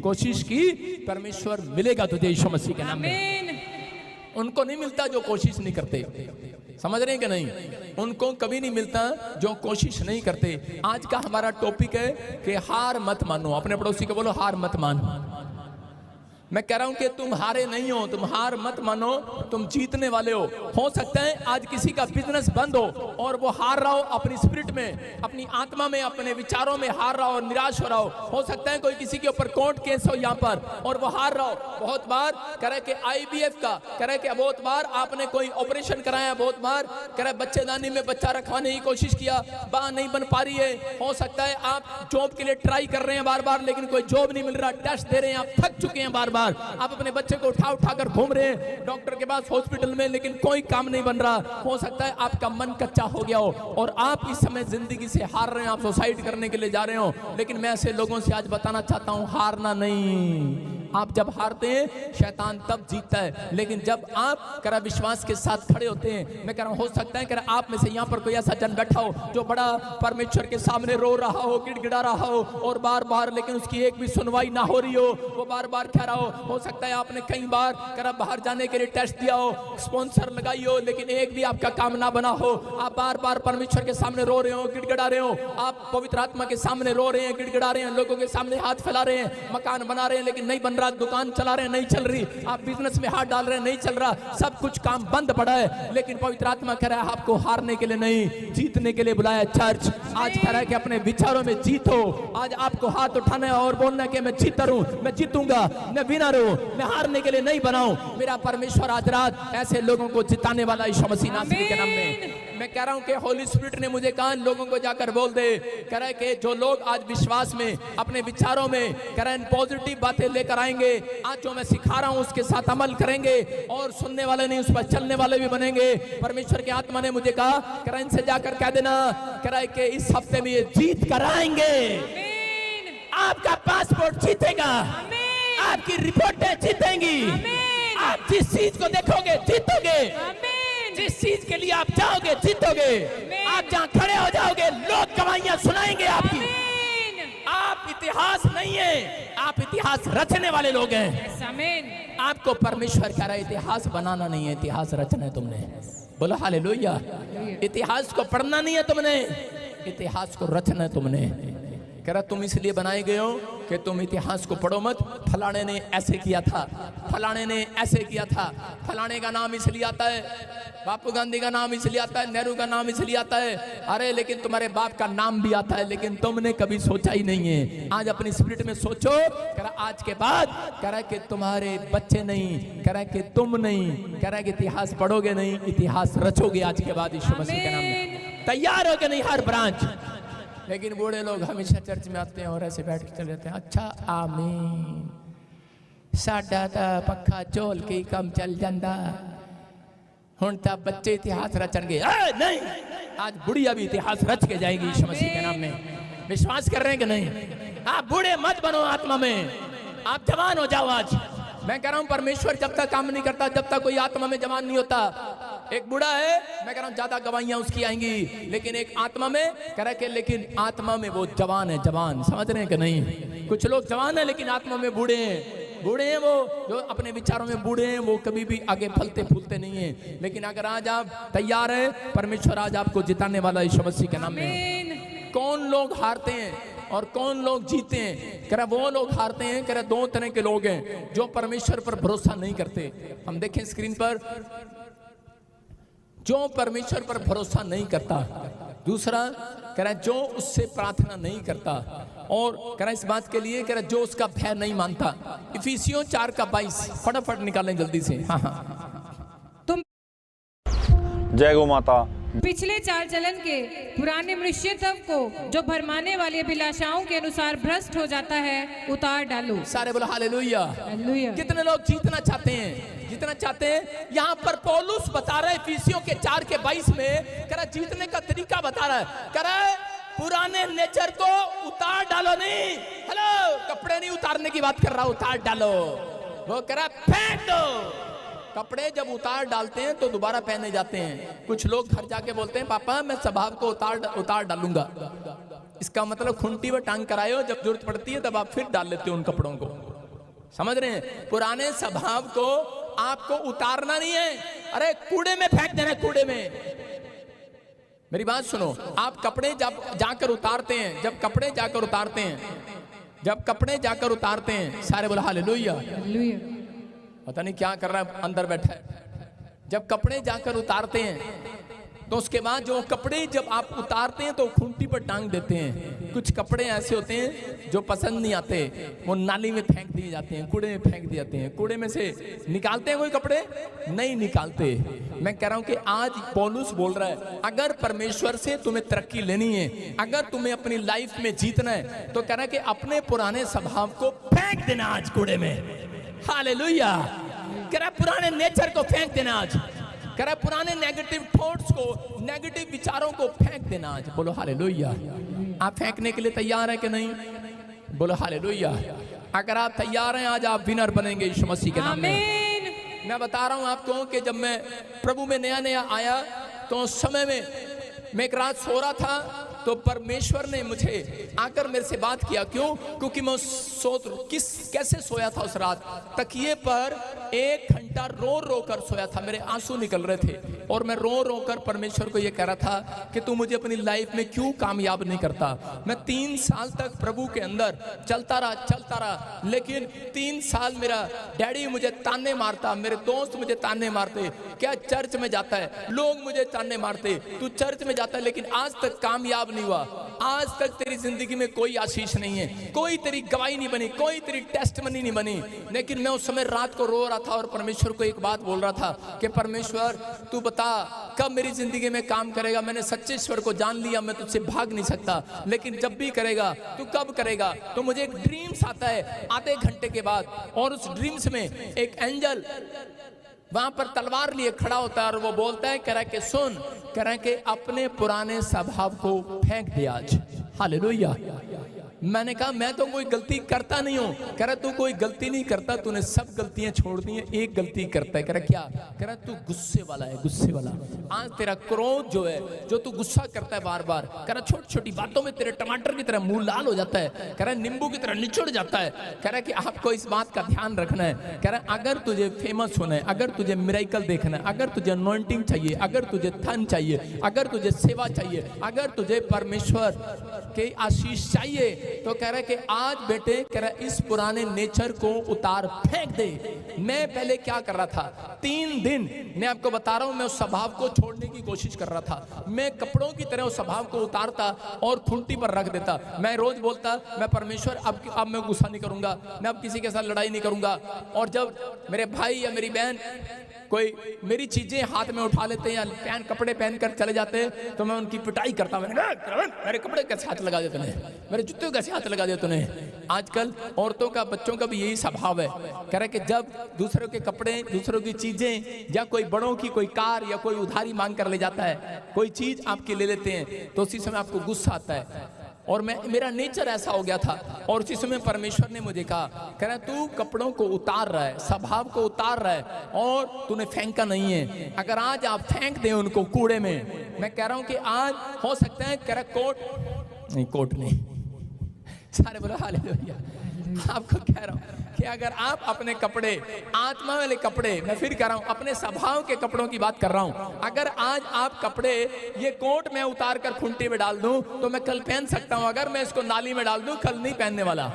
कोशिश की, परमेश्वर मिलेगा तुझे यीशु मसीह के नाम में। उनको नहीं मिलता जो कोशिश नहीं करते, समझ रहे हैं कि नहीं? उनको कभी नहीं मिलता जो कोशिश नहीं करते। आज का हमारा टॉपिक है कि हार मत मानो। अपने पड़ोसी को बोलो हार मत मानो। मैं कह रहा हूं कि तुम हारे नहीं हो, तुम हार मत मानो, तुम जीतने वाले हो सकता है आज किसी का बिजनेस बंद हो और वो हार रहा हो, अपनी स्पिरिट में, अपनी आत्मा में, अपने विचारों में हार रहा हो और निराश हो रहा हो सकता है कोई किसी के ऊपर कोर्ट केस हो यहाँ पर और वो हार रहा हो। बहुत बार कह रहे कि IVF का कह रहे कि बहुत बार आपने कोई ऑपरेशन कराया, बहुत बार कह रहे बच्चेदानी में बच्चा रखवाने की कोशिश किया, बात नहीं बन पा रही है। हो सकता है आप जॉब के लिए ट्राई कर रहे हैं बार बार, लेकिन कोई जॉब नहीं मिल रहा, टेस्ट दे रहे हैं, आप थक चुके हैं बार बार, आप अपने बच्चे को उठा उठा कर घूम रहे हैं डॉक्टर के पास, हॉस्पिटल में, लेकिन कोई काम नहीं बन रहा। हो सकता है आपका मन कच्चा हो गया हो और आप इस समय जिंदगी से हार रहे हैं, आप सुसाइड करने के लिए जा रहे हो। लेकिन मैं ऐसे लोगों से आज बताना चाहता हूं, हारना नहीं। आप जब हारते हैं शैतान तब जीतता है, लेकिन जब आप करा विश्वास के साथ खड़े होते हैं, मैं कह रहा हूं हो सकता है करा आप में से यहाँ पर कोई ऐसा जन बैठा हो जो बड़ा परमेश्वर के सामने रो रहा हो, गिड़गिड़ा रहा हो और बार बार, लेकिन उसकी एक भी सुनवाई ना हो रही हो, वो बार बार कह रहा हो सकता है आपने कई बार करा बाहर जाने के लिए टेस्ट दिया हो, स्पॉन्सर लगाई हो, लेकिन एक भी आपका काम ना बना हो। आप बार बार परमेश्वर के सामने रो रहे हो, गिड़गिड़ा रहे हो, आप पवित्र आत्मा के सामने रो रहे हैं, गिड़गिड़ा रहे हैं, लोगों के सामने हाथ फैला रहे हैं, मकान बना रहे हैं लेकिन नहीं बन रहा, दुकान चला रहे हैं नहीं चल रही, आप बिजनेस में हाथ डाल रहे हैं नहीं चल रहा, सब कुछ काम बंद पड़ा है। लेकिन पवित्र आत्मा कह रहा है आपको हारने के लिए नहीं, जीतने के लिए बुलाया। चर्च आज कह रहा है कि अपने विचारों में जीतो। आज आपको हाथ उठाना है और बोलना है कि मैं जीता हूं, मैं जीतूंगा, मैं विनर हूं, मैं हारने के लिए नहीं बनाऊं। मेरा परमेश्वर आज रात ऐसे लोगों को जिताने वाला यीशु मसीह नासरी के नाम में। मैं कह रहा हूं कि होली स्पिरिट ने मुझे कहा लोगों को जाकर बोल दे, कह रहा है कि जो लोग आज विश्वास में, अपने विचारों में कह रहे हैं पॉजिटिव बातें लेकर आएंगे, आज जो मैं सिखा रहा हूं उसके साथ अमल करेंगे और सुनने वाले नहीं उस पर चलने वाले भी बनेंगे। परमेश्वर की आत्मा ने मुझे कहा, कह रहा है इनसे जाकर कह देना, कह रहा है कि इस हफ्ते में ये जीत कर आएंगे, आपका पासपोर्ट जीतेगा, आपकी रिपोर्टें जीतेंगी, आप जिस चीज को देखोगे जीतोगे, जिस चीज के लिए आप जाओगे जीतोगे, आप जहां खड़े हो जाओगे लोग गवाहियां सुनाएंगे आपकी। आप इतिहास नहीं है, आप इतिहास रचने वाले लोग हैं। आपको परमेश्वर कह रहा है इतिहास बनाना नहीं है, इतिहास रचना है तुमने। बोलो हालेलुया। इतिहास को पढ़ना नहीं है तुमने, इतिहास को रचना है तुमने। कह रहा तुम इसलिए बनाए गए हो कि तुम इतिहास को पढ़ो मत, फलाने ने ऐसे किया था, फलाने ने ऐसे किया था, फलाने का नाम इसलिए आता है, बापू गांधी का नाम इसलिए आता है, नेहरू का नाम इसलिए आता है, अरे लेकिन तुम्हारे बाप का नाम भी आता है, लेकिन तुमने कभी सोचा ही नहीं है। आज अपनी स्पिरिट में सोचो, कह रहा आज के बाद कह रहा कि तुम्हारे बच्चे नहीं, कह रहा कि तुम नहीं, कह रहा कि इतिहास पढ़ोगे नहीं, इतिहास रचोगे आज के बाद यीशु मसीह के नाम में। तैयार हो के नहीं हर ब्रांच। लेकिन बूढ़े लोग हमेशा चर्च में आते हैं और ऐसे बैठ के चले जाते हैं, अच्छा आमीन, साडा ता पक्का चोल के कम चल जाता, हुण ता बच्चे इतिहास रचनगे। नहीं, आज बुढ़िया भी इतिहास रच के जाएगी यीशु मसीह के नाम में। विश्वास कर रहे हैं कि नहीं? आप बूढ़े मत बनो आत्मा में, आप जवान हो जाओ। आज मैं कह रहा हूं परमेश्वर जब तक काम नहीं करता, जब तक कोई आत्मा में जवान नहीं होता। एक बूढ़ा है, मैं कह रहा हूं ज्यादा गवाहियां उसकी आएंगी, लेकिन एक आत्मा में कह रहा है, लेकिन आत्मा में वो जवान है, जवान। समझ रहे हैं कि नहीं? कुछ लोग जवान है लेकिन आत्मा में बूढ़े हैं। बूढ़े हैं वो जो अपने विचारों में बूढ़े हैं, वो कभी भी आगे फलते फूलते नहीं है। लेकिन अगर आज आप तैयार हैं, परमेश्वर आज आपको जिताने वाला यीशु मसीह के नाम में। कौन लोग हारते हैं और कौन लोग जीते हैं? कह रहा वो लोग हारते हैं, कह रहा दो तरह के लोग हैं, जो परमेश्वर पर भरोसा नहीं करते। हम देखें स्क्रीन पर, जो परमेश्वर पर भरोसा नहीं करता। दूसरा कह रहा जो उससे प्रार्थना नहीं करता, और कह रहा इस बात के लिए कह रहा जो उसका भय नहीं मानता। इफिसियों 4:22 फटाफट निकालें जल्दी से। हाँ हाँ, तुम जय गौ माता। पिछले चाल चलन के पुराने मनुष्यत्व को जो भरमाने वाली अभिलाषाओं के अनुसार भ्रष्ट हो जाता है उतार डालो। सारे बोलो हालेलुया। हालेलुया। कितने लोग जीतना चाहते हैं? जीतना चाहते हैं। यहाँ पर पौलुस बता रहा है इफिसियों के 4:22 में, कह रहा जीतने का तरीका बता रहा है। कह रहा है पुराने नेचर को उतार डालो। नहीं, हेलो, कपड़े नहीं उतारने की बात कर रहा, उतार डालो। वो कह रहा फेंक दो। कपड़े जब उतार डालते हैं तो दोबारा पहने जाते हैं। कुछ लोग घर जाके बोलते हैं पापा मैं स्वभाव को उतार डालूंगा। इसका मतलब खुंटी में टांग कर आए हो, जब जरूरत पड़ती है तब आप फिर डाल लेते हो उन कपड़ों को। समझ रहे हैं? पुराने स्वभाव को आपको उतारना नहीं है, अरे कूड़े में फेंक देना, कूड़े में। मेरी बात सुनो, आप कपड़े जब जाकर उतारते हैं, जब कपड़े जाकर उतारते हैं, जब कपड़े जाकर उतारते हैं, सारे बोला हालेलुया, पता नहीं क्या कर रहा है अंदर बैठा है। जब कपड़े जाकर उतारते हैं तो उसके बाद जो कपड़े जब आप उतारते हैं तो खूंटी पर टांग देते हैं। कुछ कपड़े ऐसे होते हैं जो पसंद नहीं आते, वो नाली में फेंक दिए जाते हैं, कूड़े में फेंक दिए जाते हैं। कूड़े में से निकालते हैं कोई कपड़े? नहीं निकालते। मैं कह रहा हूं कि आज पौलुस बोल रहा है, अगर परमेश्वर से तुम्हें तरक्की लेनी है, अगर तुम्हें अपनी लाइफ में जीतना है, तो कह रहा है कि अपने पुराने स्वभाव को फेंक देना आज कूड़े में। हालेलुया। कह रहा है पुराने नेचर को फेंक देना आज, कह रहा है पुराने नेगेटिव थॉट्स को, नेगेटिव विचारों को फेंक देना आज। बोलो हालेलुया। आप फेंकने के लिए तैयार हैं कि नहीं? बोलो हालेलुया। अगर आप तैयार हैं, आज आप विनर बनेंगे यीशु मसीह के नाम में। मैं बता रहा हूं आपको कि जब मैं प्रभु में नया नया आया तो उस समय में मैं एक रात सो रहा था, तो परमेश्वर ने मुझे आकर मेरे से बात किया। क्यों? क्योंकि मैं कैसे सोया था उस रात, तकिए पर 1 घंटा रो रो कर सोया था, मेरे आंसू निकल रहे थे और मैं रो रो कर परमेश्वर को ये कह रहा था कि तू मुझे अपनी लाइफ में क्यों कामयाब नहीं करता। मैं 3 साल तक प्रभु के अंदर चलता रहा, लेकिन 3 साल मेरा डैडी मुझे ताने मारता, मेरे दोस्त मुझे ताने मारते, क्या चर्च में जाता है, लोग मुझे ताने मारते, तू चर्च में जाता है लेकिन आज तक कामयाब नहीं हुआ, आज तक तेरी जिंदगी में कोई आशीष नहीं है, कोई तेरी गवाही नहीं बनी, कोई तेरी टेस्टमनी नहीं बनी। लेकिन मैं उस समय रात को रो रहा था और परमेश्वर को एक बात बोल रहा था कि परमेश्वर तू बता कब मेरी जिंदगी में काम करेगा। मैंने सच्चे ईश्वर को जान लिया, मैं तुझसे भाग नहीं सकता, लेकिन जब भी करेगा तू कब करेगा। तो मुझे एक ड्रीम्स आता है आधे घंटे के बाद, और उस ड्रीम्स में एक एंजल वहां पर तलवार लिए खड़ा होता है और वो बोलता है, कह रहा है कि सुन, कह रहा है कि अपने पुराने स्वभाव को फेंक दे आज। हालेलुया। मैंने कहा मैं तो कोई गलती करता नहीं हूं। कह रहा तू कोई गलती नहीं करता, तूने सब गलतियां छोड़ दी हैं, एक गलती करता है। कह रहा क्या? कह रहा तू गुस्से वाला है, गुस्से वाला। आज तेरा क्रोध जो है, जो तू गुस्सा करता है बार बार, कह रहा छोटी छोटी बातों में तेरे टमाटर की तरह मुंह लाल हो जाता है, कह रहा नींबू की तरह निचुड़ जाता है। कह रहा कि आपको इस बात का ध्यान रखना है। कह रहा अगर तुझे फेमस होना है, अगर तुझे मिरेकल देखना है, अगर तुझे अनॉइंटिंग चाहिए, अगर तुझे धन चाहिए, अगर तुझे सेवा चाहिए, अगर तुझे परमेश्वर के आशीष चाहिए, तो कह रहा है कि आज बेटे, कह रहा इस पुराने नेचर को उतार, फेंक दे। मैं पहले क्या कर रहा था, 3 दिन मैं आपको बता रहा हूं, मैं उस स्वभाव को छोड़ने की कोशिश कर रहा था। मैं कपड़ों की तरह उस स्वभाव को उतारता और खूंटी पर रख देता। मैं रोज बोलता, मैं परमेश्वर अब मैं गुस्सा नहीं करूंगा, मैं अब किसी के साथ लड़ाई नहीं करूंगा। और जब मेरे भाई या मेरी बहन कोई मेरी चीजें हाथ में उठा लेते हैं या कपड़े पहनकर चले जाते हैं, तो मैं उनकी पिटाई करता। मेरे कपड़े कैसे हाथ लगा देते हैं, मेरे जूते कैसे हाथ लगा देते हैं। आजकल औरतों का, बच्चों का भी यही स्वभाव है। कह रहे कि जब दूसरों के कपड़े, दूसरों की चीजें, या कोई बड़ों की कोई कार या कोई उधारी मांग कर ले जाता है, कोई चीज आपकी ले लेते हैं, तो उसी समय आपको गुस्सा आता है। और मेरा नेचर ऐसा हो गया था। और उसी समय परमेश्वर ने मुझे कहा, कह रहा तू कपड़ों को उतार रहा है, स्वभाव को उतार रहा है, और तूने फेंका नहीं है। अगर आज आप फेंक दें उनको कूड़े में, मैं कह रहा हूं कि आज हो सकता है, कह रहा कोट नहीं, सारे बोलो हालेलुया। आपको कह रहा हूं कि अगर आप अपने कपड़े, आत्मा वाले कपड़े, मैं फिर कह रहा हूं अपने स्वभाव के कपड़ों की बात कर रहा हूं, अगर आज आप कपड़े, ये कोट मैं उतार कर खूंटी में डाल दूं तो मैं कल पहन सकता हूं, अगर मैं इसको नाली में डाल दूं कल नहीं पहनने वाला।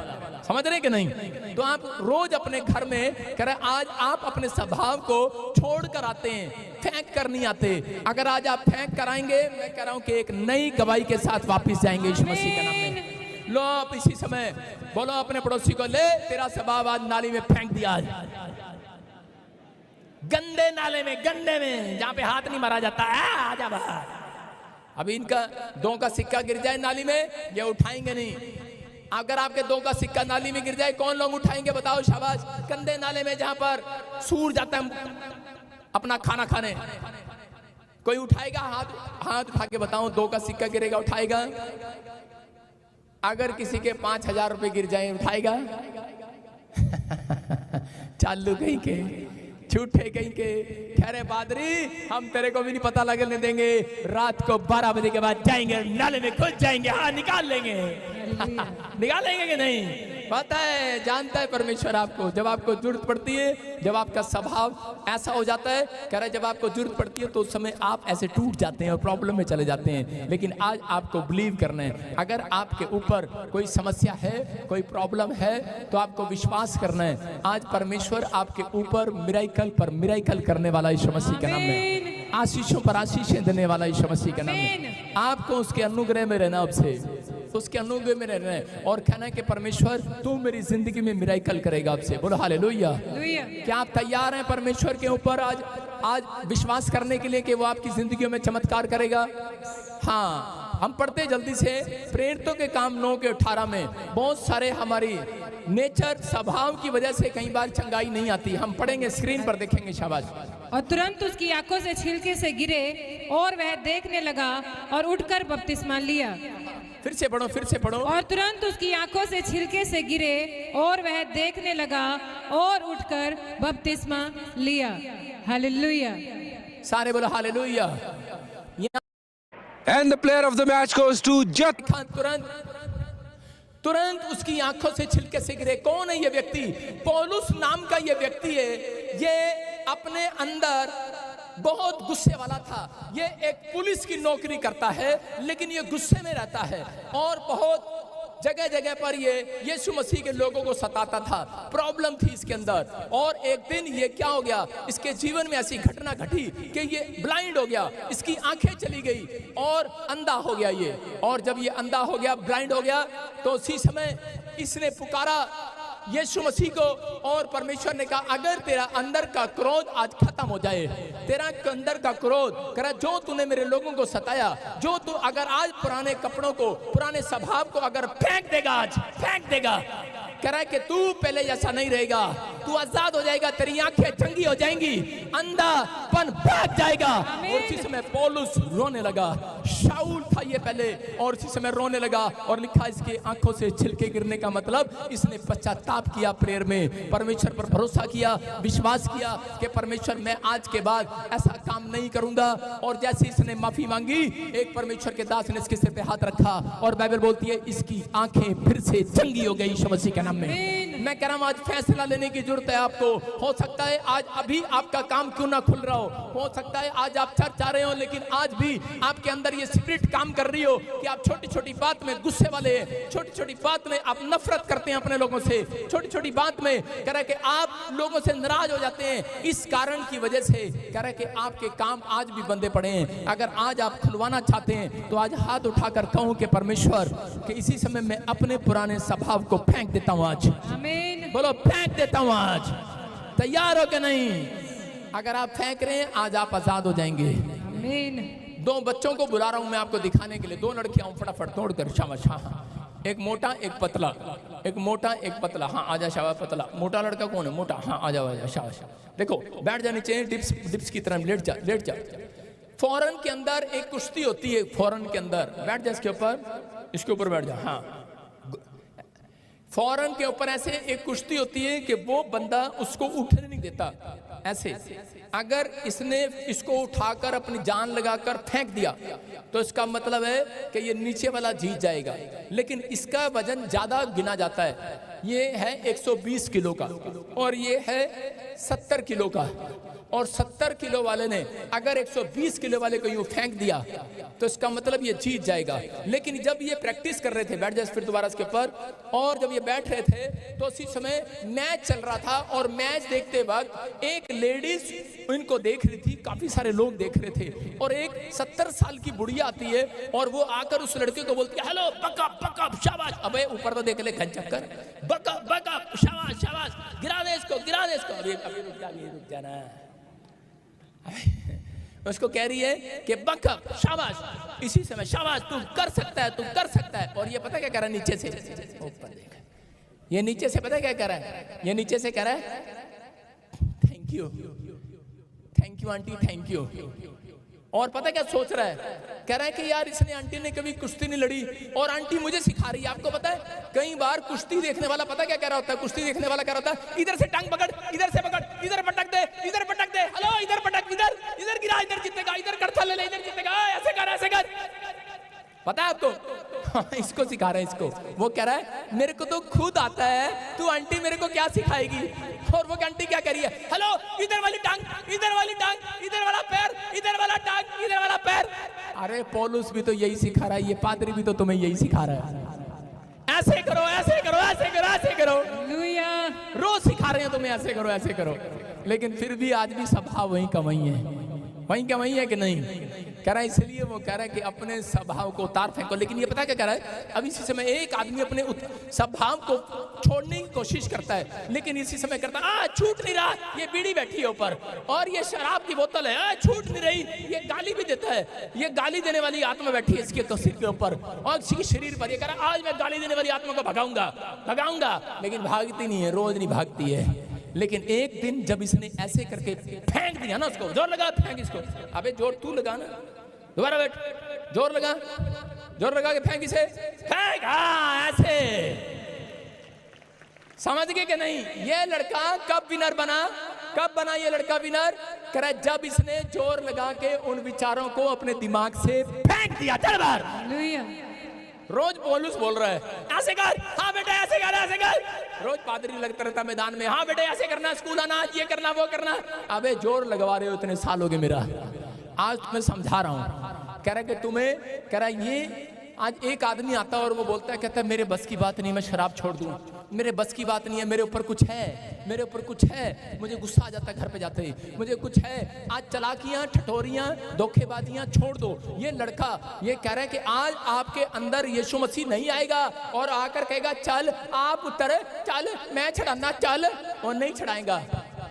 समझ रहे कि नहीं? तो आप रोज अपने घर में, कह रहे आज आप अपने स्वभाव को छोड़ कर आते हैं, फेंक कर नहीं आते। अगर आज आप फेंक कर आएंगे, मैं कह रहा हूं कि एक नई गवाही के साथ वापिस जाएंगे यीशु मसीह के नाम में। लो आप इसी समय बोलो अपने पड़ोसी को, ले तेरा स्वभाव आज नाली में फेंक दिया, आज गंदे नाले में, गंदे में, जहां पे हाथ नहीं मारा जाता है, आजा बाहर। अभी इनका 2 का सिक्का गिर जाए नाली में, ये उठाएंगे नहीं। अगर आपके 2 का सिक्का नाली में गिर जाए, कौन लोग उठाएंगे बताओ? शाबाश। गंदे नाले में जहां पर सूर जाता है अपना खाना खाने, कोई उठाएगा? हाथ उठा के बताओ, 2 का सिक्का गिरेगा, उठाएगा? अगर किसी के 5000 रुपए गिर जाए, उठाएगा? चालू कहीं के, झूठे कहीं के, खैरे बादरी, हम तेरे को भी नहीं पता लगने देंगे। रात को 12 बजे के बाद जाएंगे नाले में, खुद जाएंगे, हाँ निकाल लेंगे। निकाल लेंगे कि नहीं? पता है, जानता है परमेश्वर आपको। जब आपको जरूरत पड़ती है, जब आपका स्वभाव ऐसा हो जाता है, कह रहा है जब आपको जरूरत पड़ती है तो उस समय आप ऐसे टूट जाते हैं और प्रॉब्लम में चले जाते हैं। लेकिन आज आपको बिलीव करना है, अगर आपके ऊपर कोई समस्या है, कोई प्रॉब्लम है, तो आपको विश्वास करना है। आज परमेश्वर आपके ऊपर मिराइकल पर मिराइकल करने वाला यीशु मसीह का नाम है, आशीषों पर आशीषें देने वाला यीशु मसीह का नाम है। आपको उसके अनुग्रह में रहना, आपसे उसके अनुग्रह में रहना है और कहना है कि परमेश्वर तू मेरी जिंदगी में मिराइकल करेगा। आपसे बोलो हालेलुया। क्या आप तैयार हैं परमेश्वर के ऊपर आज विश्वास करने के लिए कि वो आपकी जिंदगी में चमत्कार करेगा? हाँ, हम पढ़ते जल्दी से प्रेरितों के काम 9 के 18 में बहुत सारे हमारी नेचर स्वभाव की वजह से कई बार चंगाई नहीं आती। हम पढ़ेंगे, स्क्रीन पर देखेंगे, शाबाश। और तुरंत उसकी आंखों से छिलके से गिरे और वह देखने लगा और उठकर बपतिस्मा लिया। फिर से पढ़ो, फिर से पढ़ो। और तुरंत उसकी आंखों से छिलके से गिरे और वह देखने लगा और उठकर बपतिस्मा लिया। हालेलुया। सारे बोलो hallelujah. And the player of the match goes to Jat. तुरंत उसकी आंखों से छिलके से गिरे। कौन है ये व्यक्ति? पौलुस नाम का ये व्यक्ति है। ये अपने अंदर बहुत गुस्से वाला था। ये एक पुलिस की नौकरी करता है, लेकिन ये गुस्से में रहता है और बहुत जगह जगह पर ये यीशु मसीह के लोगों को सताता था। प्रॉब्लम थी इसके अंदर। और एक दिन ये क्या हो गया, इसके जीवन में ऐसी घटना घटी कि ये ब्लाइंड हो गया, इसकी आंखें चली गई और अंधा हो गया ये। और जब ये अंधा हो गया, ब्लाइंड हो गया, तो उसी समय इसने पुकारा यीशु मसीह को और परमेश्वर ने कहा अगर तेरा अंदर का क्रोध आज खत्म हो जाए, तेरा अंदर का क्रोध करा जो तूने मेरे लोगों को सताया, जो तू अगर आज पुराने कपड़ों को, पुराने स्वभाव को अगर फेंक देगा, आज फेंक देगा, कह रहा है कि तू पहले जैसा नहीं रहेगा, तू आजाद हो जाएगा, तेरी आंखें चंगी हो जाएंगी, अंधापन भाग जाएगा। और उसी समय पौलुस रोने लगा। शाऊल था ये पहले, और उसी समय रोने लगा। और लिखा इसके आंखों से छिलके गिरने का मतलब इसने पश्चाताप किया, प्रेयर में परमेश्वर पर भरोसा किया, विश्वास किया कि परमेश्वर मैं आज के बाद ऐसा काम नहीं करूंगा। और जैसे इसने माफी मांगी, एक परमेश्वर के दास ने इसके सिर पे हाथ रखा और बाइबल बोलती है इसकी आंखें फिर से चंगी हो गई यीशु मसीह के नाम में। मैं कह रहा हूं आज फैसला लेने की जरूरत है आपको। हो सकता है आज अभी आपका काम क्यों ना खुल रहा हो सकता है आज आप चर्च आ रहे हो, लेकिन आज भी आपके अंदर ये स्पिरिट काम कर रही हो कि आप छोटी छोटी बात में गुस्से वाले हैं, छोटी छोटी बात में आप नफरत करते हैं अपने लोगों से, छोटी छोटी बात में कह रहा है कि आप लोगों से नाराज हो जाते हैं। इस कारण की वजह से कह रहा है कि आपके काम आज भी बंदे पड़े हैं। अगर आज आप खुलवाना चाहते हैं तो आज हाथ उठाकर कहूं कि परमेश्वर कि इसी समय मैं अपने पुराने स्वभाव को फेंक देता हूं आज। आमीन। बोलो फेंक देता हूं आज। तैयार हो कि नहीं? अगर आप फेंक रहे हैं आज आप आजाद हो जाएंगे। आमीन। 2 बच्चों को बुला रहा हूं मैं आपको दिखाने के लिए। 2 लड़कियां हूं, फटाफट तोड़कर शाबाश। हाँ, एक मोटा एक पतला, एक मोटा एक पतला। हाँ आजा शाबाश पतला। मोटा लड़का कौन है? मोटा। हाँ आ जाओ, आजा शाबाश। देखो बैठ जा नीचे, डिप्स की तरह लेट जा, लेट जा। फौरन के अंदर एक कुश्ती होती है, फौरन के अंदर बैठ जा, इसके ऊपर बैठ जा। हाँ, फौरन के ऊपर ऐसे एक कुश्ती होती है कि वो बंदा उसको उठने नहीं देता। ऐसे अगर इसने इसको उठाकर अपनी जान लगाकर फेंक दिया तो इसका मतलब है कि ये नीचे वाला जीत जाएगा, लेकिन इसका वजन ज्यादा गिना जाता है। ये है 120 किलो का और ये है 70 किलो का। और 70 किलो वाले ने अगर 120 किलो वाले को यूं फेंक दिया तो इसका मतलब ये जीत जाएगा। लेकिन जब ये प्रैक्टिस कर रहे थे, बैठ जाए फिर दोबारा इसके ऊपर, और जब ये बैठ रहे थे तो उसी समय मैच चल रहा था। और मैच देखते वक्त एक लेडीज इनको देख रही थी, काफी सारे लोग देख रहे थे, और एक 70 साल की बुढ़िया आती है और वो आकर उस लड़के को बोलती है हेलो बकअप बकअप शाबाश। अबे ऊपर तो देख ले चक्कर, बकअप बकअप शाबाश शाबाश, गिरा दे इसको, गिरा दे इसको। अभी रुक जाना। उसको कह रही है कि बकअप शाबाश, इसी समय शाबाश, तू कर सकता है, तू कर सकता है। और ये पता क्या कह रहा है नीचे से, ऊपर देख, ये नीचे से पता क्या कह रहा है? ये नीचे से कह रहा है thank you, thank you aunty, thank you. और पता क्या सोच रहा है? कह रहा है कि यार इसने, आंटी ने कभी कुश्ती नहीं लड़ी और आंटी मुझे सिखा रही है। आपको पता है कई बार कुश्ती देखने वाला पता क्या कह रहा होता है? कुश्ती देखने वाला कह रहा होता है इधर से टांग पकड़, इधर से पकड़, इधर पटक दे, इधर पटक दे, हेलो इधर पटक, इधर इधर गिरा, इधर जीतेगा, इधर कड़था ले ले, इधर जीतेगा, ऐसे कर ऐसे कर। पता है आपको? इसको सिखा रहे हैं इसको। वो कह रहा है मेरे को तो खुद आता है, तू आंटी मेरे को क्या सिखाएगी? और वो आंटी क्या कह रही है, हेलो इधर वाली टांग, इधर वाली टांग, इधर वाला पैर, इधर वाला टांग, इधर वाला पैर। अरे पौलुस भी तो यही सिखा रहा है, ये पादरी भी तो तुम्हें यही सिखा रहा है, ऐसे करो, ऐसे करो, ऐसे करो, ऐसे करो। हालेलुया। रोज सिखा रहे हैं तुम्हें ऐसे करो, ऐसे करो, लेकिन फिर भी आज भी स्वभाव वहीं का वहीं है, वहीं का वहीं है कि नहीं? कह रहा है इसलिए वो कह रहा है कि अपने स्वभाव को उतार फेंको। लेकिन ये पता क्या कह रहा है, अब इसी समय एक आदमी अपने स्वभाव को छोड़ने की कोशिश करता है, लेकिन इसी समय करता है छूट नहीं रहा, ये बीड़ी बैठी है ऊपर और ये शराब की बोतल है, छूट नहीं रही, ये गाली भी देता है, ये गाली देने वाली आत्मा बैठी है इसके सिर के ऊपर और इसके शरीर पर। ये कह रहा है आज मैं गाली देने वाली आत्मा को भगाऊंगा, भगाऊंगा, लेकिन भागती नहीं है, रोज नहीं भागती है। लेकिन एक दिन जब इसने ऐसे करके फेंक दिया ना उसको, जोर लगा फेंक इसको, अबे जोर तू लगा ना, दोबारा बैठ, जोर लगा, जोर लगा के फेंक इसे, फेंक, ऐसे। समझ गए कि नहीं? ये लड़का कब विनर बना? कब बना ये लड़का विनर? कह रहा है जब इसने जोर लगा के उन विचारों को अपने दिमाग से फेंक दिया। चल बाहर। हालेलुया। रोज पौलुस बोल रहा है ऐसे कर, हाँ बेटा ऐसे कर, ऐसे कर। रोज पादरी लगता रहता मैदान में, हाँ बेटा ऐसे करना, स्कूल आना, ये करना, वो करना। अबे जोर लगवा रहे हो इतने साल हो गए मेरा, आज तुम्हें समझा रहा हूं। कह रहा है कि तुम्हें, कह रहा है ये आज एक आदमी आता है और वो बोलता है, कहता है मेरे बस की बात नहीं, मैं शराब छोड़ दूं, मेरे बस की बात नहीं है, मेरे ऊपर कुछ है, मेरे ऊपर कुछ है, मुझे गुस्सा आ जाता है घर पे जाते ही, मुझे कुछ है, आज चालाकियां, ठठोरियां, धोखेबाजियां छोड़ दो। ये लड़का ये कह रहा है कि आज आपके अंदर यीशु मसीह नहीं आएगा और आकर कहेगा चल आप उतर, चल मैं छड़ाना, चल, और नहीं छड़ाएगा।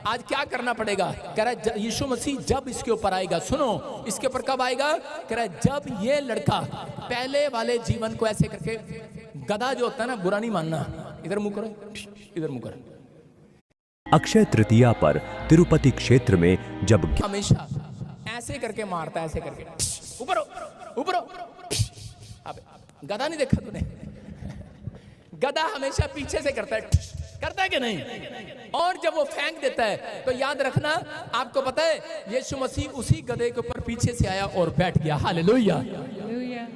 आज क्या करना पड़ेगा? कह रहा है यीशु मसीह जब इसके ऊपर आएगा, सुनो इसके ऊपर कब आएगा? कह रहा है जब ये लड़का पहले वाले जीवन को ऐसे करके, गधा जो होता है ना, बुरा नहीं मानना, इधर मुंह करो, इधर मुंह करो। अक्षय तृतीया पर तिरुपति क्षेत्र में जब हमेशा ऐसे करके मारता है, ऐसे करके ऊपर ऊपर। अब गधा नहीं देखा तूने? गधा हमेशा पीछे से करता है कि नहीं? और जब वो फेंक देता है तो याद रखना, आपको पता है यीशु मसीह उसी गधे के ऊपर पीछे से आया और बैठ गया। हालेलुया। हालेलुया।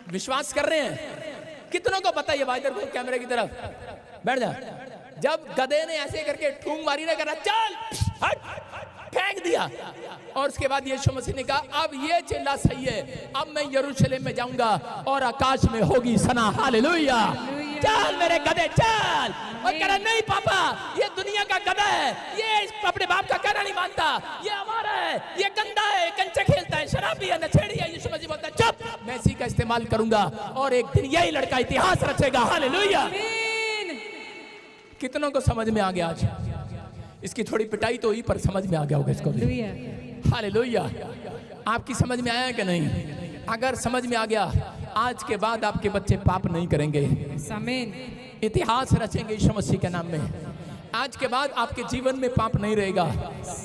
विश्वास कर रहे हैं? कितनों को पता है? ये वाइडर को कैमरे की तरफ बैठ जा। जब गधे ने ऐसे करके ठूंग मारी ना, करा चल हट, फेंक दिया, और उसके बाद यीशु मसीह ने कहा अब ये चिल्ला सही है, अब मैं यरूशलेम में जाऊंगा और आकाश में होगी सना। हालेलुया। चल मेरे गधे चल। और कह रहा नहीं पापा, ये दुनिया का गधा है, ये अपने बाप का कहना नहीं मानता, ये हमारा है, ये गंदा है, कंचे खेलता है, शराबी है, नशेड़ी है। यीशु मसीह बोलता है चुप, मैं इसी का इस्तेमाल करूंगा और एक दिन यही लड़का इतिहास रचेगा। हालेलुया। कितनों को समझ में आ गया? आज इसकी थोड़ी पिटाई तो हुई पर समझ में आ गया होगा इसको। हालेलुया। आपकी समझ में आया कि नहीं? अगर समझ में आ गया, आज के बाद आपके बच्चे पाप नहीं करेंगे, आमीन। इतिहास रचेंगे यीशु मसीह के नाम में। आज के बाद आपके जीवन में पाप नहीं रहेगा,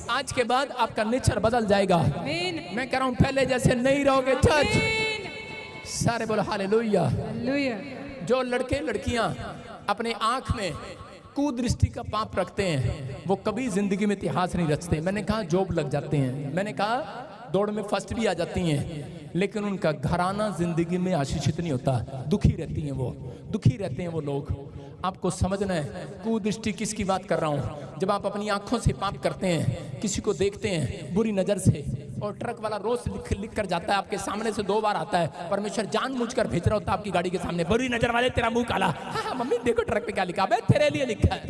आज के बाद आपका नेचर बदल जाएगा। आमीन। मैं कह रहा हूं पहले जैसे नहीं रहोगे। चर्च सारे बोलो हालेलुया। हालेलुया। जो लड़के लड़कियां अपने आंख में कुदृष्टि का पाप रखते हैं, वो कभी जिंदगी में इतिहास नहीं रचते। मैंने कहा जॉब लग जाते हैं, मैंने कहा दौड़ में फर्स्ट भी आ जाती हैं, लेकिन उनका घराना जिंदगी में आशीषित नहीं होता, दुखी रहती हैं, वो दुखी रहते हैं वो लोग। आपको समझना है कुदृष्टि किसकी बात कर रहा हूं। जब आप अपनी आंखों से पाप करते हैं, किसी को देखते हैं बुरी नजर से, और ट्रक वाला रोज लिख कर जाता है, आपके सामने से 2 बार आता है, परमेश्वर जानबूझकर भेज रहा होता है आपकी गाड़ी के सामने, बुरी नजर वाले तेरा मुंह काला। हाँ मम्मी देखो ट्रक पे क्या लिखा है, तेरे लिए लिखा है।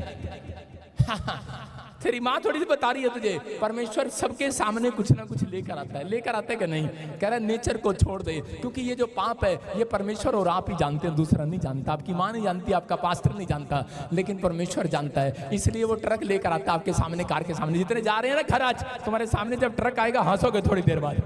तेरी माँ थोड़ी सी बता रही है तुझे। परमेश्वर सबके सामने कुछ ना कुछ लेकर आता है, लेकर आता है कि नहीं? कह रहा है नेचर को छोड़ दे, क्योंकि ये जो पाप है ये परमेश्वर और आप ही जानते हैं, दूसरा नहीं जानता। आपकी माँ नहीं जानती, आपका पास्टर नहीं जानता, लेकिन परमेश्वर जानता है। इसलिए वो ट्रक लेकर आता है आपके सामने, कार के सामने। जितने जा रहे हैं ना घर, आज तुम्हारे सामने जब ट्रक आएगा हंसोगे थोड़ी देर बाद,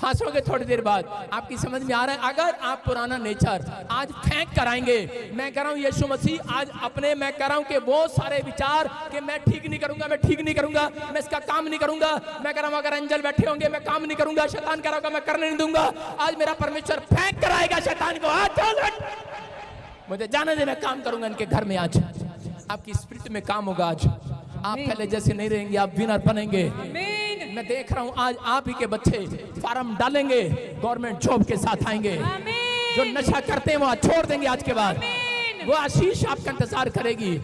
हंसोगे थोड़ी देर बाद। आपकी समझ में आ रहा है? अगर आप पुराना नेचर आज फेंक कर आएंगे, मैं कह रहा हूं यीशु मसीह आज अपने, मैं कह रहा हूं कि वो सारे विचार कि मैं ठीक नहीं करूंगा, मैं ठीक नहीं करूंगा, मैं इसका काम नहीं करूंगा, मैं कह रहा हूं अगर एंजल बैठे होंगे मैं काम नहीं करूंगा, शैतान कह रहा होगा मैं करने नहीं दूंगा, आज मेरा परमेश्वर फेंक कर आएगा शैतान को। आज चल मुझे जाने दे, मैं काम करूंगा इनके घर में। आज आपकी स्पिरिट में काम होगा। आज आप पहले जैसे नहीं रहेंगे, आप विनर बनेंगे। मैं देख रहा हूँ आज आप ही के बच्चे फार्म डालेंगे, गवर्नमेंट जॉब के साथ आएंगे। आमीन। जो नशा करते हैं वो आज छोड़ देंगे आज के बाद। आमीन। वो आशीष आपका इंतजार करेगी।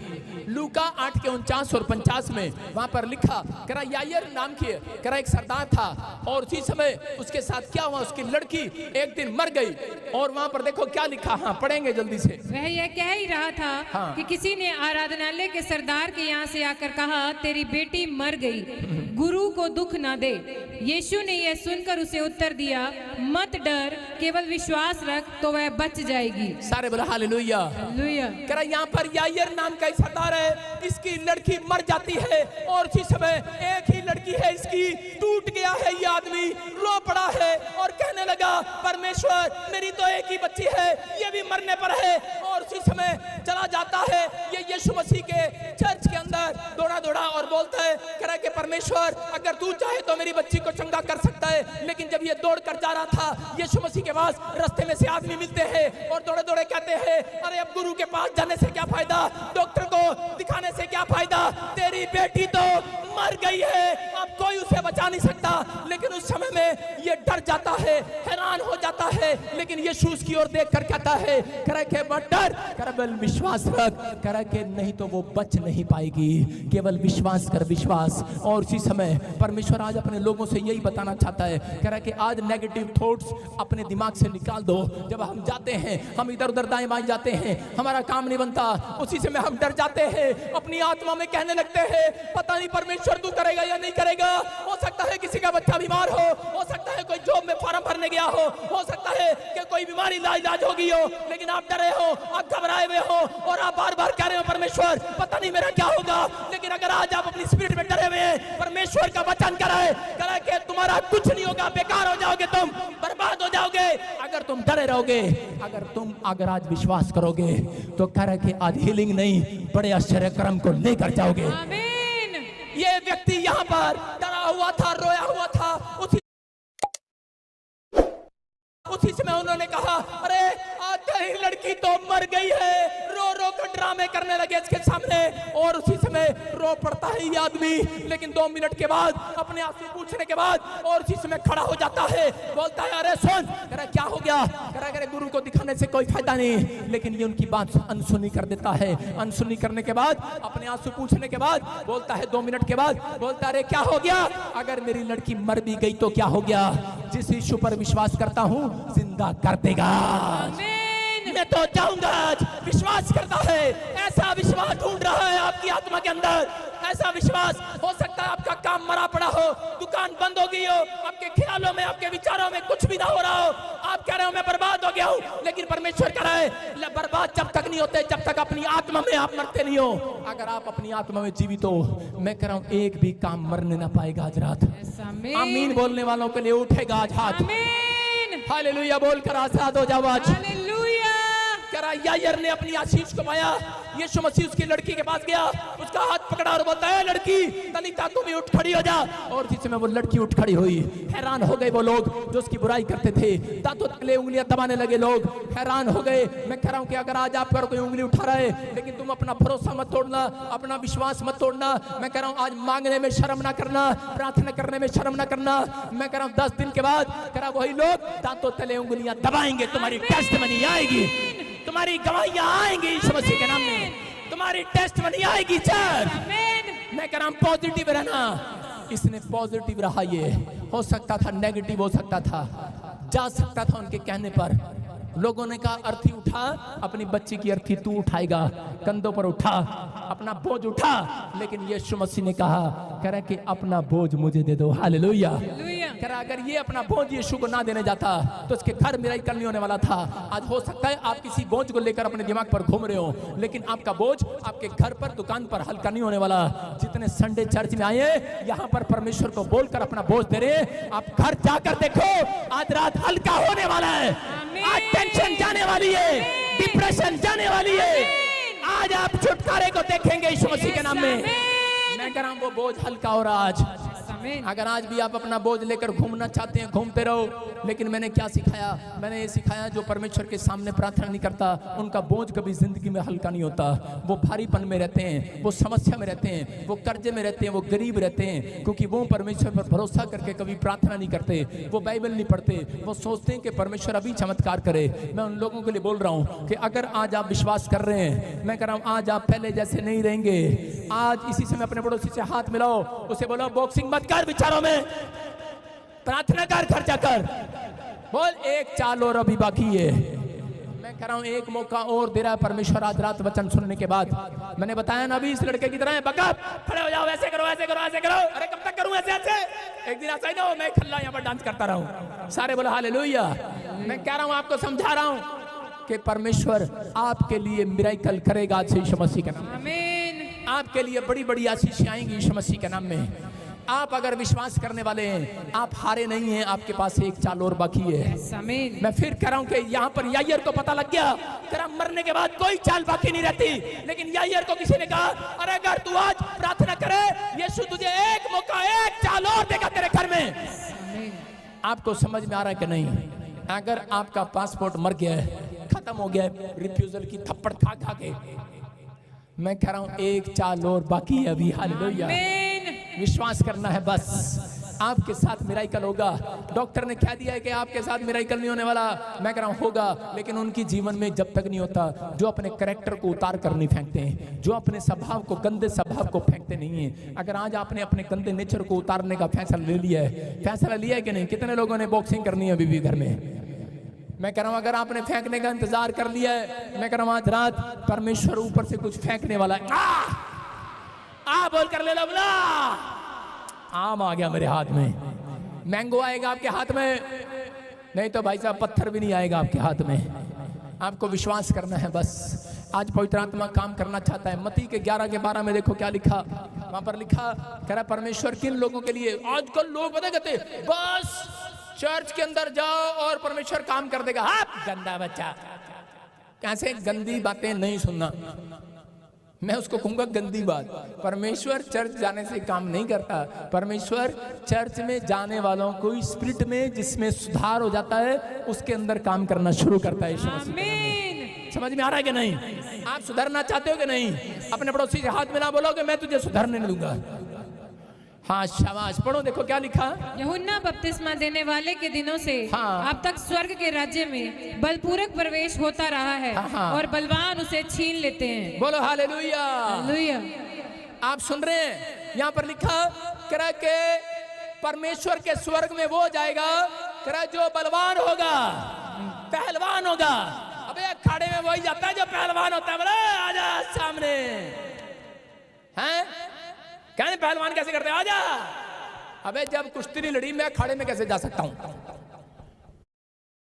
लूका 8 के 49 और 50 में वहां पर लिखा, करा यायर नाम की करा एक सरदार था और उसी समय उसके साथ क्या हुआ, उसकी लड़की एक दिन मर गई। और वहां पर देखो क्या लिखा, हाँ पढ़ेंगे जल्दी से। वह यह कह ही रहा था हाँ। कि किसी ने आराधनालय के सरदार के यहाँ से आकर कहा, तेरी बेटी मर गई, गुरु को दुख ना दे। यीशु ने यह सुनकर उसे उत्तर दिया, मत डर, केवल विश्वास रख तो वह बच जाएगी। सारे बोला हालेलुया। हालेलुया। करा यहाँ पर यायर नाम का एक सरदार है, इसकी लड़की मर जाती है और उसी समय एक ही लड़की है इसकी, टूट गया है ये आदमी, रो पड़ा है और कहने लगा, परमेश्वर मेरी तो एक ही बच्ची है, ये भी मरने पर है। और उसी समय चला जाता है ये यीशु मसीह के चर्च के अंदर दौड़ा दौड़ा और बोलता है, कह रहा कि परमेश्वर अगर तू चाहे तो मेरी बच्ची को चंगा कर सकता है। लेकिन जब ये दौड़ कर जा रहा था यीशु मसीह के पास, रास्ते में से आदमी मिलते हैं और दौड़े दौड़े कहते हैं, अरे अब गुरु के पास जाने से क्या फायदा, डॉक्टर को दिखाने से क्या फायदा, तेरी बेटी तो मर गई है, अब कोई उसे बचा नहीं सकता। लेकिन उस समय में ये डर जाता है, हैरान हो जाता है, लेकिन यीशु उसकी ओर देख कर कहता है, करे के मत डर, केवल विश्वास रख, करे के नहीं तो वो बच नहीं पाएगी, केवल विश्वास कर, विश्वास। और उसी समय परमेश्वर आज अपने लोगों से यही बताना चाहता है, कह रहा कि आज नेगेटिव थॉट्स अपने दिमाग से निकाल दो। जब हम जाते हैं, हम इधर उधर दाएं बाएं जाते हैं, हमारा काम नहीं बनता, उसी समय हम डर जाते हैं, अपनी आत्मा में कहने लगते हैं, पता नहीं परमेश्वर तू करेगा या नहीं करेगा। हो सकता है किसी का बच्चा बीमार हो सकता है कोई जॉब में फॉर्म भरने गया हो सकता है कि कोई बीमारी इलाज हो गई हो, लेकिन आप डरे हो, आप घबराए हुए हो और आप बार बार कह रहे हो, परमेश्वर पता नहीं मेरा क्या होगा। लेकिन अगर आज आप अपनी स्पिरिट में डरे हुए हैं, परमेश्वर का वचन कराए कि तुम्हारा कुछ नहीं होगा, बेकार हो जाओगे, तुम बर्बाद हो जाओगे अगर तुम डरे रहोगे। अगर आज विश्वास करोगे तो कह रहे कि आज हीलिंग नहीं, बड़े आश्चर्य कर्म को लेकर जाओगे। आमीन। ये व्यक्ति यहाँ पर डरा हुआ था, रोया हुआ था, उसी समय उन्होंने कहा, अरे आज तेरी लड़की तो मर गई है, रो रो कर ड्रामे करने लगे इसके सामने। और उसी समय रो पड़ता है ये आदमी, लेकिन 2 मिनट के बाद अपने आप से पूछने के बाद और उसी समय खड़ा हो जाता है, बोलता है, अरे सुन, कह रहा क्या हो गया, कह रहा गुरु को दिखाने से कोई फायदा नहीं। लेकिन ये उनकी बात अनसुनी कर देता है। अनसुनी करने के बाद अपने आप से पूछने के बाद बोलता है, 2 मिनट के बाद बोलता है, अरे क्या हो गया, अगर मेरी लड़की मर भी गई तो क्या हो गया, जिस यीशु पर विश्वास करता हूँ जिंदा कर देगा। आमीन। मैं तो जाऊंगा आज, विश्वास करता है, ऐसा विश्वास ढूंढ रहा है आपकी आत्मा के अंदर, ऐसा विश्वास। हो सकता है आपका काम मरा पड़ा हो, दुकान बंद हो गई हो, आपके ख्यालों में, आपके विचारों में कुछ भी ना हो रहा हो, आप कह रहे हो मैं बर्बाद हो गया हूं, लेकिन परमेश्वर कह रहा है बर्बाद जब तक नहीं होते जब तक अपनी आत्मा में आप मरते नहीं हो। अगर आप अपनी आत्मा में जीवित हो, मैं कह रहा हूं एक भी काम मरने ना पाएगा आज रात। आमीन बोलने वालों के लिए उठेगा आज हाथ। हालेलुया बोलकर आजाद हो जाओ आज। हालेलुया। कह रहा यायर ने अपनी आशीष को पाया, यीशु मसीह उसकी लड़की के पास गया, उसका हाथ पकड़ा और बोलता है, लड़की तलीता तुम भी उठ खड़ी हो जा। और जिस समय वो लड़की उठ खड़ी हुई, हैरान हो गए वो लोग जो उसकी बुराई करते थे, दांतों तले उंगलियां दबाने लगे, लोग हैरान हो गए। मैं कह रहा हूं कि अगर आज आप पर कोई उंगली उठा रहा है, लेकिन तुम अपना भरोसा मत तोड़ना, अपना विश्वास मत तोड़ना। मैं कह रहा हूं आज मांगने में शर्म ना करना, प्रार्थना करने में शर्म ना करना। मैं कह रहा हूं 10 दिन के बाद कह रहा वही लोग दांतों तले उंगलियां दबाएंगे, तुम्हारी टेस्टमनी आएगी, तुम्हारी गवाहियां आएंगी यीशु मसीह के नाम में, तुम्हारी टेस्टमनी आएगी चर्च। मैं कह रहा हूं पॉजिटिव रहना। इसने पॉजिटिव रहा, ये हो सकता था नेगेटिव हो सकता था, जा सकता था उनके कहने पर। लोगों ने कहा अर्थी उठा, अपनी बच्ची की अर्थी तू उठाएगा, कंधों पर उठा, अपना बोझ उठा। लेकिन यीशु मसीह ने कहा, कह रहा कि अपना बोझ मुझे दे दो। हालेलुया। कह रहा अगर ये अपना बोझ यीशु को ना देने जाता तो इसके घर मेरा ही करनी होने वाला था। आज हो सकता है आप किसी बोझ को लेकर अपने दिमाग पर घूम रहे हो, लेकिन आपका बोझ आपके घर पर, दुकान पर हल्का नहीं होने वाला। जितने संडे चर्च में आए यहाँ पर परमेश्वर को बोलकर अपना बोझ दे रहे, आप घर जाकर देखो आज रात हल्का होने वाला है, आज टेंशन जाने वाली है, डिप्रेशन जाने वाली है। आज आप छुटकारे को देखेंगे यीशु मसीह के नाम में। मैं कह रहा हूं वो बोझ हल्का हो रहा आज। अगर आज भी आप अपना बोझ लेकर घूमना चाहते हैं, घूमते रहो, लेकिन मैंने क्या सिखाया? मैंने ये सिखाया जो परमेश्वर के सामने प्रार्थना नहीं करता उनका बोझ कभी जिंदगी में हल्का नहीं होता। वो भारीपन में रहते हैं, वो समस्या में रहते हैं, वो कर्जे में रहते हैं, वो गरीब रहते हैं, क्योंकि वो परमेश्वर पर भरोसा करके कभी प्रार्थना नहीं करते, वो बाइबल नहीं पढ़ते, वो सोचते हैं कि परमेश्वर अभी चमत्कार करे। मैं उन लोगों के लिए बोल रहा हूँ कि अगर आज आप विश्वास कर रहे हैं, मैं कह रहा हूँ आज आप पहले जैसे नहीं रहेंगे। आज इसी समय अपने पड़ोसी से हाथ मिलाओ, उसे बोलो बॉक्सिंग मत कर विचारों में, प्रार्थना कर, खर्चा कर। बोल एक चाल और अभी बाकी है। मैं कह रहा हूं एक मौका और दे रहा है परमेश्वर आज रात वचन सुनने के बाद। मैंने बताया ना अभी इस लड़के की तरह है, बकअप खड़े हो जाओ, ऐसे करो, ऐसे करो, ऐसे करो। अरे कब तक करूं ऐसे ऐसे? एक दिन ऐसा ही ना हो मैं खल्ला यहाँ पर डांस करता रहूं। सारे बोलो हालेलुया। मैं कह रहा हूं, आपको समझा रहा हूं कि परमेश्वर आपके लिए मिरेकल करेगा आज यीशु मसीह के नाम में। आपके लिए बड़ी बड़ी आशीषें आएंगी यीशु मसीह के नाम में। आप अगर विश्वास करने वाले हैं, आप हारे नहीं हैं, आपके पास एक चाल और बाकी है। मैं फिर कह रहा हूं कि यहाँ पर यायर को पता लग गया, तेरा मरने के बाद कोई चाल बाकी नहीं रहती। लेकिन यायर को किसी ने कहा, अरे अगर तू आज प्रार्थना करे, यीशु तुझे एक मौका, एक चाल और देगा तेरे घर में। आपको समझ में आ रहा है कि नहीं? अगर आपका पासपोर्ट मर गया है, खत्म हो गया है, रिफ्यूजल की थप्पड़ खा खा के, मैं कह रहा हूं एक चाल और बाकी है अभी। हालेलुया। विश्वास करना है बस, आपके साथ मिरेकल होगा। डॉक्टर ने कह दिया है कि आपके साथ मिरेकल नहीं होने वाला, मैं कह रहा हूं होगा, लेकिन उनकी जीवन में जब तक नहीं होता, जो अपने कैरेक्टर को उतार कर नहीं फेंकते हैं, जो अपने स्वभाव को, गंदे स्वभाव को फेंकते नहीं है। अगर आज आपने अपने गंदे नेचर को उतारने का फैसला ले लिया है, फैसला लिया है कि नहीं? कितने लोगों ने बॉक्सिंग करनी है अभी भी घर में? मैं कह रहा हूं अगर आपने फेंकने का इंतजार कर लिया है, मैं कह रहा हूं आज रात परमेश्वर ऊपर से कुछ फेंकने वाला है। आ बोल कर ले लो, बोला आम आ गया मेरे हाथ में, मैंगो आएगा आपके हाथ में, नहीं तो भाई साहब पत्थर भी नहीं आएगा आपके हाथ में। आपको विश्वास करना है बस। आज पवित्र आत्मा काम करना चाहता है। मत्ती के 11 के 12 में देखो क्या लिखा, वहां पर लिखा, कह रहा परमेश्वर किन लोगों के लिए। आजकल लोग पता कहते बस चर्च के अंदर जाओ और परमेश्वर काम कर देगा। हाँ गंदा बच्चा, कैसे गंदी बातें नहीं सुनना, मैं उसको कहूंगा गंदी बात। परमेश्वर चर्च जाने से काम नहीं करता। परमेश्वर चर्च में जाने वालों को स्पिरिट में जिसमें सुधार हो जाता है, उसके अंदर काम करना शुरू करता है। समझ में आ रहा है कि नहीं? आप सुधरना चाहते हो कि नहीं? अपने पड़ोसी से हाथ मिला, बोलो कि मैं तुझे सुधरने नहीं दूंगा। हाँ शाबाश, पढ़ो देखो क्या लिखा। यूहन्ना बपतिस्मा देने वाले के दिनों से अब तक स्वर्ग के राज्य में बलपूर्वक प्रवेश होता रहा है और बलवान उसे छीन लेते हैं। बोलो हालेलुया। हालेलुया। आप सुन रहे हैं? यहाँ पर लिखा करा के परमेश्वर के स्वर्ग में वो जाएगा करा जो बलवान होगा, पहलवान होगा। अबे अखाड़े में वही जाता है जो पहलवान होता है। बोले आजा सामने, हैं कहने पहलवान कैसे करते हैं? आजा। अबे जब कुश्ती नहीं लड़ी, मैं अखाड़े में कैसे जा सकता हूं?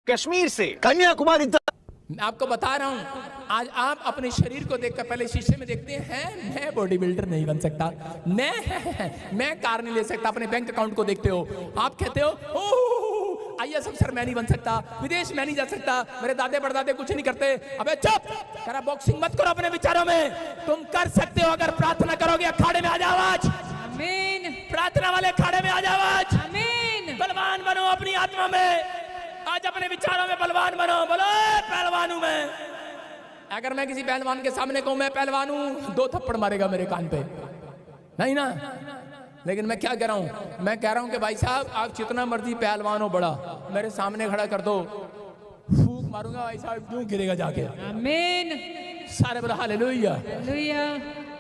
कश्मीर से कन्याकुमारी तक। मैं आपको बता रहा हूं, आज आप अपने शरीर को देखकर पहले शीशे में देखते हैं, मैं बॉडी बिल्डर नहीं बन सकता, मैं कार नहीं ले सकता। अपने बैंक अकाउंट को देखते हो, आप कहते हो IAS अफसर मैं नहीं बन सकता, विदेश मैं नहीं जा सकता, मेरे दादे परदादे कुछ नहीं करते। अबे चुप, करा बॉक्सिंग मत करो अपने विचारों में। तुम कर सकते हो अगर प्रार्थना करोगे। अखाड़े में आ जाओ आज। आमीन। प्रार्थना वाले अखाड़े में आ जाओ आज। आमीन। बलवान बनो अपनी आत्मा में, आज अपने विचारों में बलवान बनो। बोलो पहलवान हूं मैं। अगर मैं किसी पहलवान के सामने कहूं मैं पहलवान हूं, 2 थप्पड़ मारेगा मेरे कान पे, नहीं ना? लेकिन मैं क्या कह रहा हूं? मैं कह रहा हूं कि भाई साहब आप जितना मर्जी पहलवान हो बड़ा, मेरे सामने खड़ा कर दो, फूंक मारूंगा भाई साहब, क्यों गिरेगा जाके। आमीन। सारे बोला हालेलुया। हालेलुया।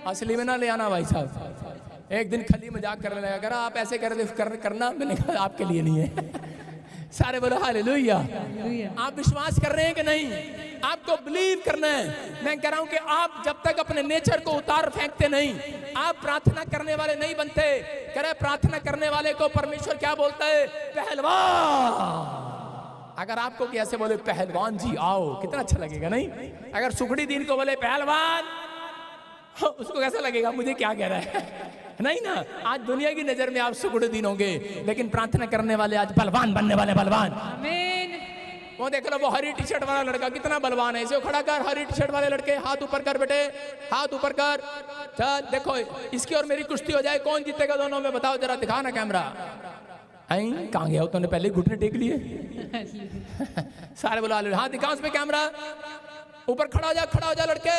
असली में ना ले आना भाई साहब। एक दिन खली मजाक करने लगा, करा आप ऐसे करना, मैंने कहा आपके लिए नहीं है। सारे बोलो हालेलुया। आप विश्वास कर रहे हैं कि नहीं? आपको बिलीव करना है। मैं कह रहा हूं कि आप जब तक अपने नेचर को उतार फेंकते नहीं, आप प्रार्थना करने वाले नहीं बनते। कह रहे प्रार्थना करने वाले को परमेश्वर क्या बोलता है? पहलवान। अगर आपको कैसे बोले पहलवान जी आओ, कितना अच्छा लगेगा नहीं? अगर सुखड़ी दीन को बोले पहलवान, उसको कैसा लगेगा? मुझे क्या कह रहा है? नहीं ना? आज दुनिया की नजर में आप सुखड़ी दीन होंगे, लेकिन प्रार्थना करने वाले आज बलवान बनने वाले। बलवान। आमीन। वो देख लो, वो हरी टी शर्ट वाला लड़का कितना बलवान है, इसे खड़ा कर। हरी टी शर्ट वाले लड़के हाथ ऊपर कर बेटे, हाथ ऊपर कर। चल देखो, इसकी और मेरी कुश्ती हो जाए, कौन जीतेगा दोनों में, बताओ जरा, दिखा ना कैमरा। आई कहाँ गया हो तूने, पहले घुटने टेक लिए। सारे बुला लो, हाँ दिखा उस पे कैमरा। ऊपर खड़ा हो जा, खड़ा हो जा लड़के,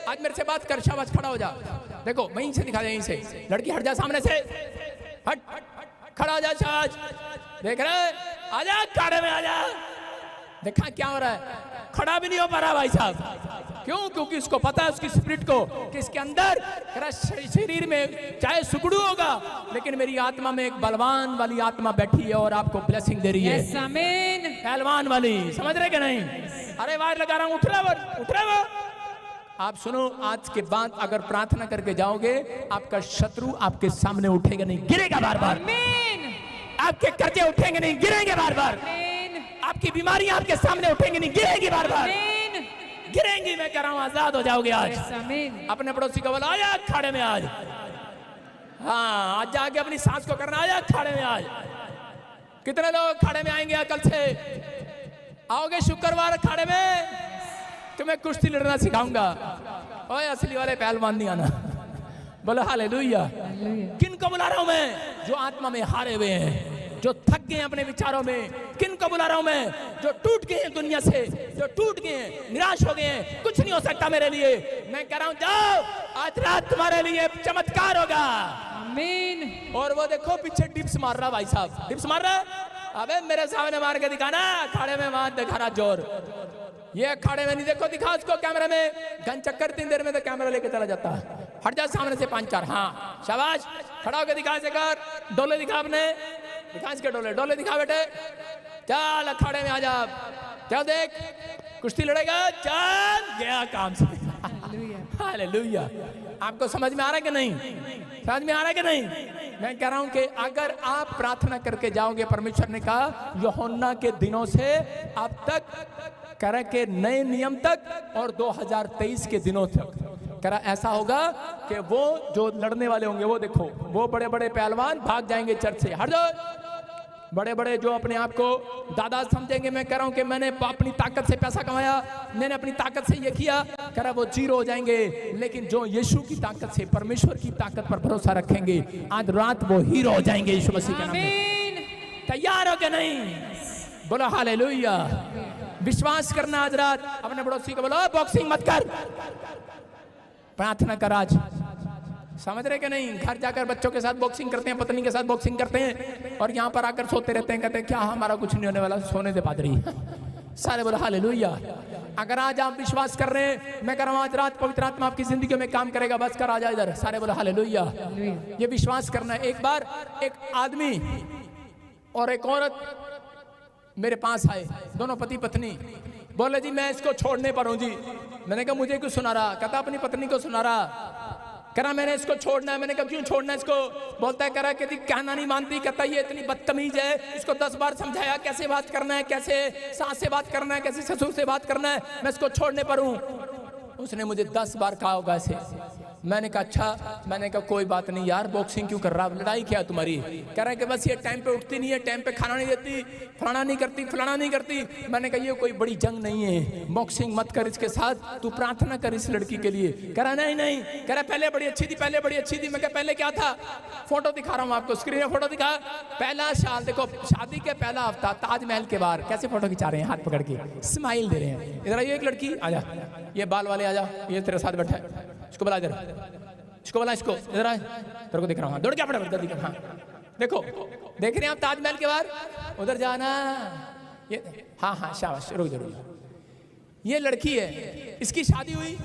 आज मेरे से बात कर, शाबाश खड़ा हो जा। देखो वहीं से दिखा दे, यहीं से। लड़की हट जा सामने से, हट, खड़ा हो जा, शाबाश। देख रहे, आजा अखाड़े में आजा। देखा क्या हो रहा है, खड़ा भी नहीं हो पा रहा भाई साहब। क्यों? क्योंकि उसको पता है, उसकी स्पिरिट को, कि इसके अंदर शरीर में चाहे सुगड़ू होगा, लेकिन मेरी आत्मा में एक बलवान वाली आत्मा बैठी है और आपको ब्लेसिंग दे रही है। यस आमीन। पहलवान वाली, समझ रहे कि नहीं? अरे वायर लगा रहा हूं, उठ रहा वो। आप सुनो, आज के बाद अगर प्रार्थना करके जाओगे, आपका शत्रु आपके सामने उठेगा नहीं, गिरेगा बार बार। आपके कर्जे उठेंगे नहीं, गिरेंगे बार बार। आपकी बीमारियां आपके सामने उठेंगी नहीं, गिरेगी बार बार, गिरेंगी। मैं कह रहा हूं, आजाद हो जाओगे आज। अपने पड़ोसी को बोला, आया अखाड़े में आज। हाँ, आज जाके अपनी सांस को करना, आया अखाड़े में आज। कितने लोग अखाड़े में आएंगे कल से? आओगे शुक्रवार अखाड़े में, तुम्हें कुश्ती लड़ना सिखाऊंगा। ओए असली वाले पहलवान नहीं आना। बोलो हालेलुया। किन को बुला रहा हूं मैं? जो आत्मा में हारे हुए हैं, जो थक गए अपने विचारों में। किन को बुला रहा हूं मैं? जो टूट गए हैं दुनिया से, जो टूट गए हैं, निराश हो गए हैं, कुछ नहीं हो सकता मेरे लिए। मैं कह रहा हूं, जाओ, आज रात तुम्हारे लिए चमत्कार होगा। आमीन। और वो देखो पीछे डिप्स मार रहा भाई साहब, डिप्स मार रहा। अबे मेरे सामने मार के दिखाना, अखाड़े में मार दिखा रहा जोर। ये अखाड़े में नहीं, देखो दिखा उसको कैमरे में। घन चक्कर 3 देर में तो कैमरा लेके चला जाता है। हट जा सामने से 5-4, हाँ शाबाश। खड़ा होकर दिखा से कर, डोले दिखा अपने, दिखा इसके डोले, डोले दिखा बेटे। चल अखाड़े में आ जा, चल देख कुश्ती लड़ेगा, चल गया काम से। हालेलुया। आपको समझ में आ रहा है कि नहीं? समझ में आ रहा है कि नहीं? मैं कह रहा हूं कि अगर आप प्रार्थना करके जाओगे, परमेश्वर ने कहा यूहन्ना के दिनों से अब तक करा के नए नियम तक और 2023 के दिनों तक करा, ऐसा होगा कि वो जो लड़ने वाले होंगे, वो देखो, वो बड़े बड़े पहलवान भाग जाएंगे चर्च से। हट जाओ। बड़े बड़े जो अपने आप को दादा समझेंगे, मैं कह रहा हूं कि मैंने अपनी ताकत से पैसा कमाया, मैंने अपनी ताकत से ये किया, कह रहा वो जीरो हो जाएंगे। लेकिन जो यीशु की ताकत से, परमेश्वर की ताकत पर भरोसा रखेंगे, आज रात वो हीरो हो जाएंगे यीशु मसीह के नाम में। तैयार हो के नहीं? बोलो हालेलुया। विश्वास करना आज रात। अपने पड़ोसी को बोलो, बॉक्सिंग मत कर, प्रार्थना कर आज। समझ रहे कि नहीं? घर जाकर बच्चों के साथ बॉक्सिंग करते हैं, पत्नी के साथ बॉक्सिंग करते हैं, और यहाँ पर आकर सोते रहते हैं, कहते हैं क्या हमारा कुछ नहीं होने वाला, सोने दे पादरी। सारे बोलो हालेलुया। अगर आज आप विश्वास कर रहे हैं, मैं कह रहा हूँ आज रात पवित्र आत्मा आपकी जिंदगी में काम करेगा। बस कर आ जा इधर। सारे बोलो हालेलुया। ये विश्वास करना है। एक बार एक आदमी और एक औरत मेरे पास आए, दोनों पति पत्नी। बोले जी मैं इसको छोड़ने पर हूँ जी। मैंने कहा मुझे क्यों सुना रहा? कहता अपनी पत्नी को सुना रहा। करा मैंने इसको छोड़ना है। मैंने कहा क्यों छोड़ना है इसको? बोलता है करा कहती कहना नहीं मानती, कहता ये इतनी बदतमीज है, इसको 10 बार समझाया कैसे बात करना है, कैसे सास से बात करना है, कैसे ससुर से बात करना है, मैं इसको छोड़ने पर हूँ। उसने मुझे 10 बार कहा होगा ऐसे। मैंने कहा अच्छा। मैंने कहा कोई बात नहीं यार, बॉक्सिंग क्यों कर रहा, लड़ाई क्या है तुम्हारी? कह रहा है कि बस ये टाइम पे उठती नहीं है, टाइम पे खाना नहीं देती, फलाना नहीं करती, फलाना नहीं करती। मैंने कहा ये कोई बड़ी जंग नहीं है, बॉक्सिंग मत कर इसके साथ, तू प्रार्थना कर इस लड़की के लिए। कह रहा नहीं नहीं, कह रहा पहले बड़ी अच्छी थी, पहले बड़ी अच्छी थी। मैं कहा पहले क्या था? फोटो दिखा रहा हूँ आपको, स्क्रीन में फोटो दिखा। पहला साल देखो, शादी के पहला हफ्ता ताजमहल के बाहर कैसे फोटो खिंचा रहे हैं, हाथ पकड़ के स्माइल दे रहे हैं। इधर आइए एक लड़की, आजा, ये बाल वाले आजा, ये तेरे साथ बैठा है, इसको बुला इधर, इसको बोला, इसको इधर आ, तेरे को दिख रहा हूँ, दौड़ क्या पड़ा जल्दी कर। हाँ देखो, देख रहे हैं आप ताजमहल के बाहर, उधर जाना। ये हाँ हाँ शाबाश, रुक जरूर। ये लड़की है, इसकी शादी हुई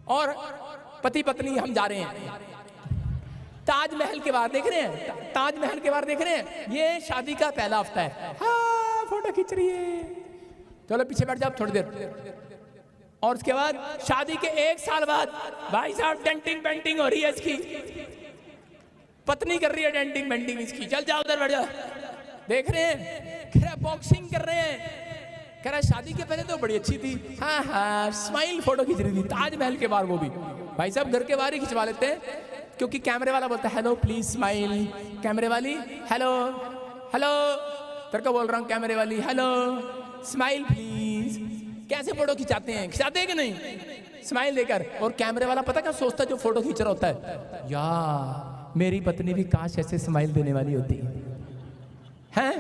और पति पत्नी हम जा रहे हैं ताजमहल के बाहर, देख रहे हैं ताजमहल के बाहर, देख रहे हैं। ये शादी का पहला हफ्ता है। हाँ फोटो खींच रही है, चलो पीछे बैठ जाओ थोड़ी देर। और उसके बाद शादी के 1 साल बाद भाई साहब डेंटिंग पेंटिंग हो रही है इसकी, पत्नी कर रही है डेंटिंग पेंटिंग इसकी। चल जाओ उधर बैठ जाओ, देख रहे हैं। कह रहा बॉक्सिंग कर रहे हैं, कह रहा शादी के पहले तो बड़ी अच्छी थी, हाँ हाँ स्माइल फोटो खींच रही थी ताजमहल के बाहर। वो भी भाई साहब घर के बाहर ही खिंचवा लेते हैं, क्योंकि कैमरे वाला बोलता है हेलो प्लीज स्माइल, कैमरे वाली हेलो हेलो, तेरे को बोल रहा हूँ कैमरे वाली हेलो स्माइल प्लीज। कैसे फोटो खिंचाते हैं कि नहीं? स्माइल देकर। और कैमरे वाला पता क्या सोचता है जो फोटो खींच रहा होता है, यार मेरी पत्नी भी काश ऐसे स्माइल देने वाली होती है।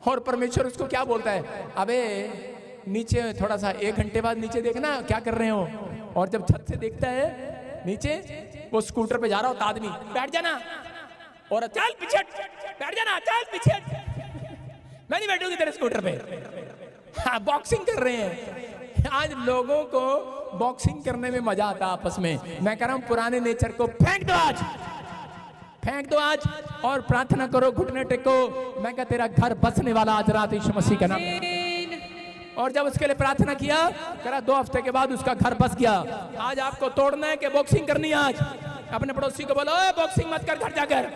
और परमेश्वर उसको क्या बोलता है, अबे नीचे थोड़ा सा 1 घंटे बाद नीचे देखना क्या कर रहे हो। और जब छत से देखता है नीचे, वो स्कूटर पे जा रहा होता आदमी, बैठ जाना, और चल पीछे बैठ जाना, चल पीछे, मैं नहीं बैठूंगी तेरे स्कूटर पे। हाँ, बॉक्सिंग कर रहे हैं। आज लोगों को बॉक्सिंग करने में मजा आता आपस में। मैं कह रहा हूं पुराने नेचर को फेंक दो आज, फेंक दो आज, और प्रार्थना करो, घुटने टेको। मैं कहा तेरा घर बसने वाला आज रात यीशु मसीह का नाम। और जब उसके लिए प्रार्थना किया, करा 2 हफ्ते के बाद उसका घर बस गया। आज आपको तोड़ना है कि बॉक्सिंग करनी है? आज अपने पड़ोसी को बोलो बॉक्सिंग मत कर, घर जाकर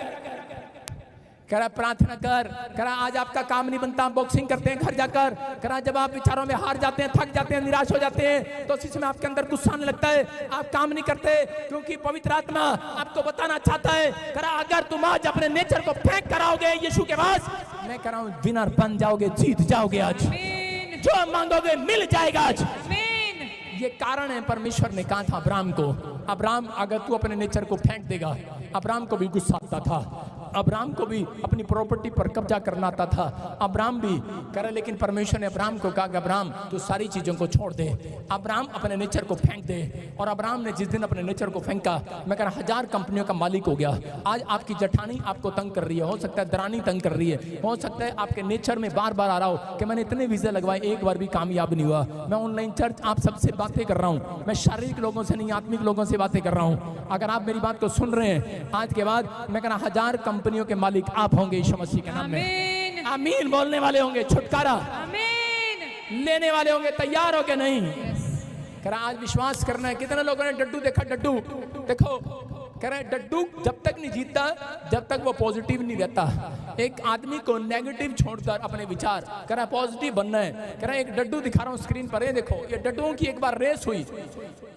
करा प्रार्थना कर। करा आज आपका काम नहीं बनता, बॉक्सिंग करते हैं घर जाकर। करा जब आप विचारों में हार जाते हैं, थक जाते हैं, निराश हो जाते हैं, तो इस में आपके अंदर गुस्सा आने लगता है, आप काम नहीं करते, क्योंकि पवित्र आत्मा आपको बताना चाहता है। करा अगर तुम आज अपने नेचर को फेंक कराओगे यीशु के पास, मैं कह रहा हूं विनर बन जाओगे, जीत जाओगे। आज जो मांगोगे मिल जाएगा। आज ये कारण है परमेश्वर ने कहा था अब्राहम को, अब्राहम अगर तू अपने नेचर को फेंक देगा। अब्राहम को भी गुस्सा आता था, अब्राहम को भी अपनी प्रॉपर्टी पर कब्जा करना आता था, अब्राहम भी करे, लेकिन परमेश्वर ने अब्राहम को कहा कि अब्राहम तू सारी चीजों को छोड़ दे, अब्राहम अपने नेचर को फेंक दे। और अब्राहम ने जिस दिन अपने नेचर को फेंका, मैं कह रहा 1000 कंपनियों का मालिक हो गया। आज आपकी जेठानी आपको तंग कर रही है, हो सकता है दरानी तंग कर रही है, हो सकता है आपके नेचर में बार बार आ रहा हो कि मैंने इतने वीजे लगवाए, एक बार भी कामयाब नहीं हुआ। मैं ऑनलाइन चर्च आप सबसे बातें कर रहा हूँ, मैं शारीरिक लोगों से नहीं, आत्मिक लोगों से बातें कर रहा हूँ। अगर आप मेरी बात को सुन रहे हैं, आज के बाद मैं कह रहा 1000 कंपनियों के मालिक आप होंगे यीशु मसीह के नाम में। आमीन बोलने वाले होंगे, छुटकारा लेने वाले होंगे, तैयार हो के नहीं? कह रहा आज विश्वास करना है। कितने लोगों ने डड्डू देखा? डड्डू देखो, कह रहे डड्डू जब तक नहीं जीतता जब तक वो पॉजिटिव नहीं रहता। एक आदमी को नेगेटिव छोड़कर अपने विचार, कह रहा पॉजिटिव बनना है। कह रहा एक डड्डू दिखा रहा हूं स्क्रीन पर, ये देखो, ये डड्डुओं की एक बार रेस हुई।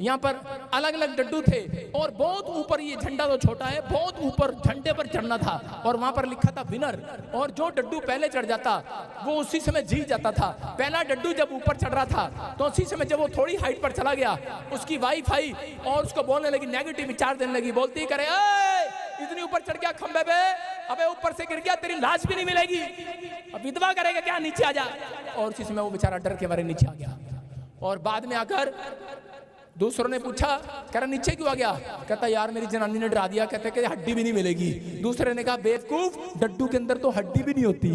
यहाँ पर अलग अलग डड्डू थे और बहुत ऊपर, ये झंडा तो छोटा है, बहुत ऊपर झंडे पर चढ़ना था और वहां पर लिखा था विनर। और जो डड्डू पहले चढ़ जाता वो उसी समय जीत जाता था। पहला डड्डू जब ऊपर चढ़ रहा था तो उसी समय जब वो थोड़ी हाइट पर चला गया, उसकी वाइफ आई और उसको बोलने लगी, नेगेटिव विचार देने लगी, बोलती करे इतनी ऊपर चढ़ गया खंबे पे, अबे ऊपर से गिर गया, तेरी लाश भी नहीं मिलेगी, अब विधवा करेगा क्या, नीचे आ जा। और उसी समय वो बेचारा डर के मारे नीचे आ गया। और बाद में आकर दूसरों ने पूछा, कह रहा नीचे क्यों आ गया? कहता यार मेरी जनानी ने डरा दिया, कहते कि हड्डी भी नहीं मिलेगी। दूसरे ने कहा बेवकूफ, डड्डू के अंदर तो हड्डी भी नहीं होती।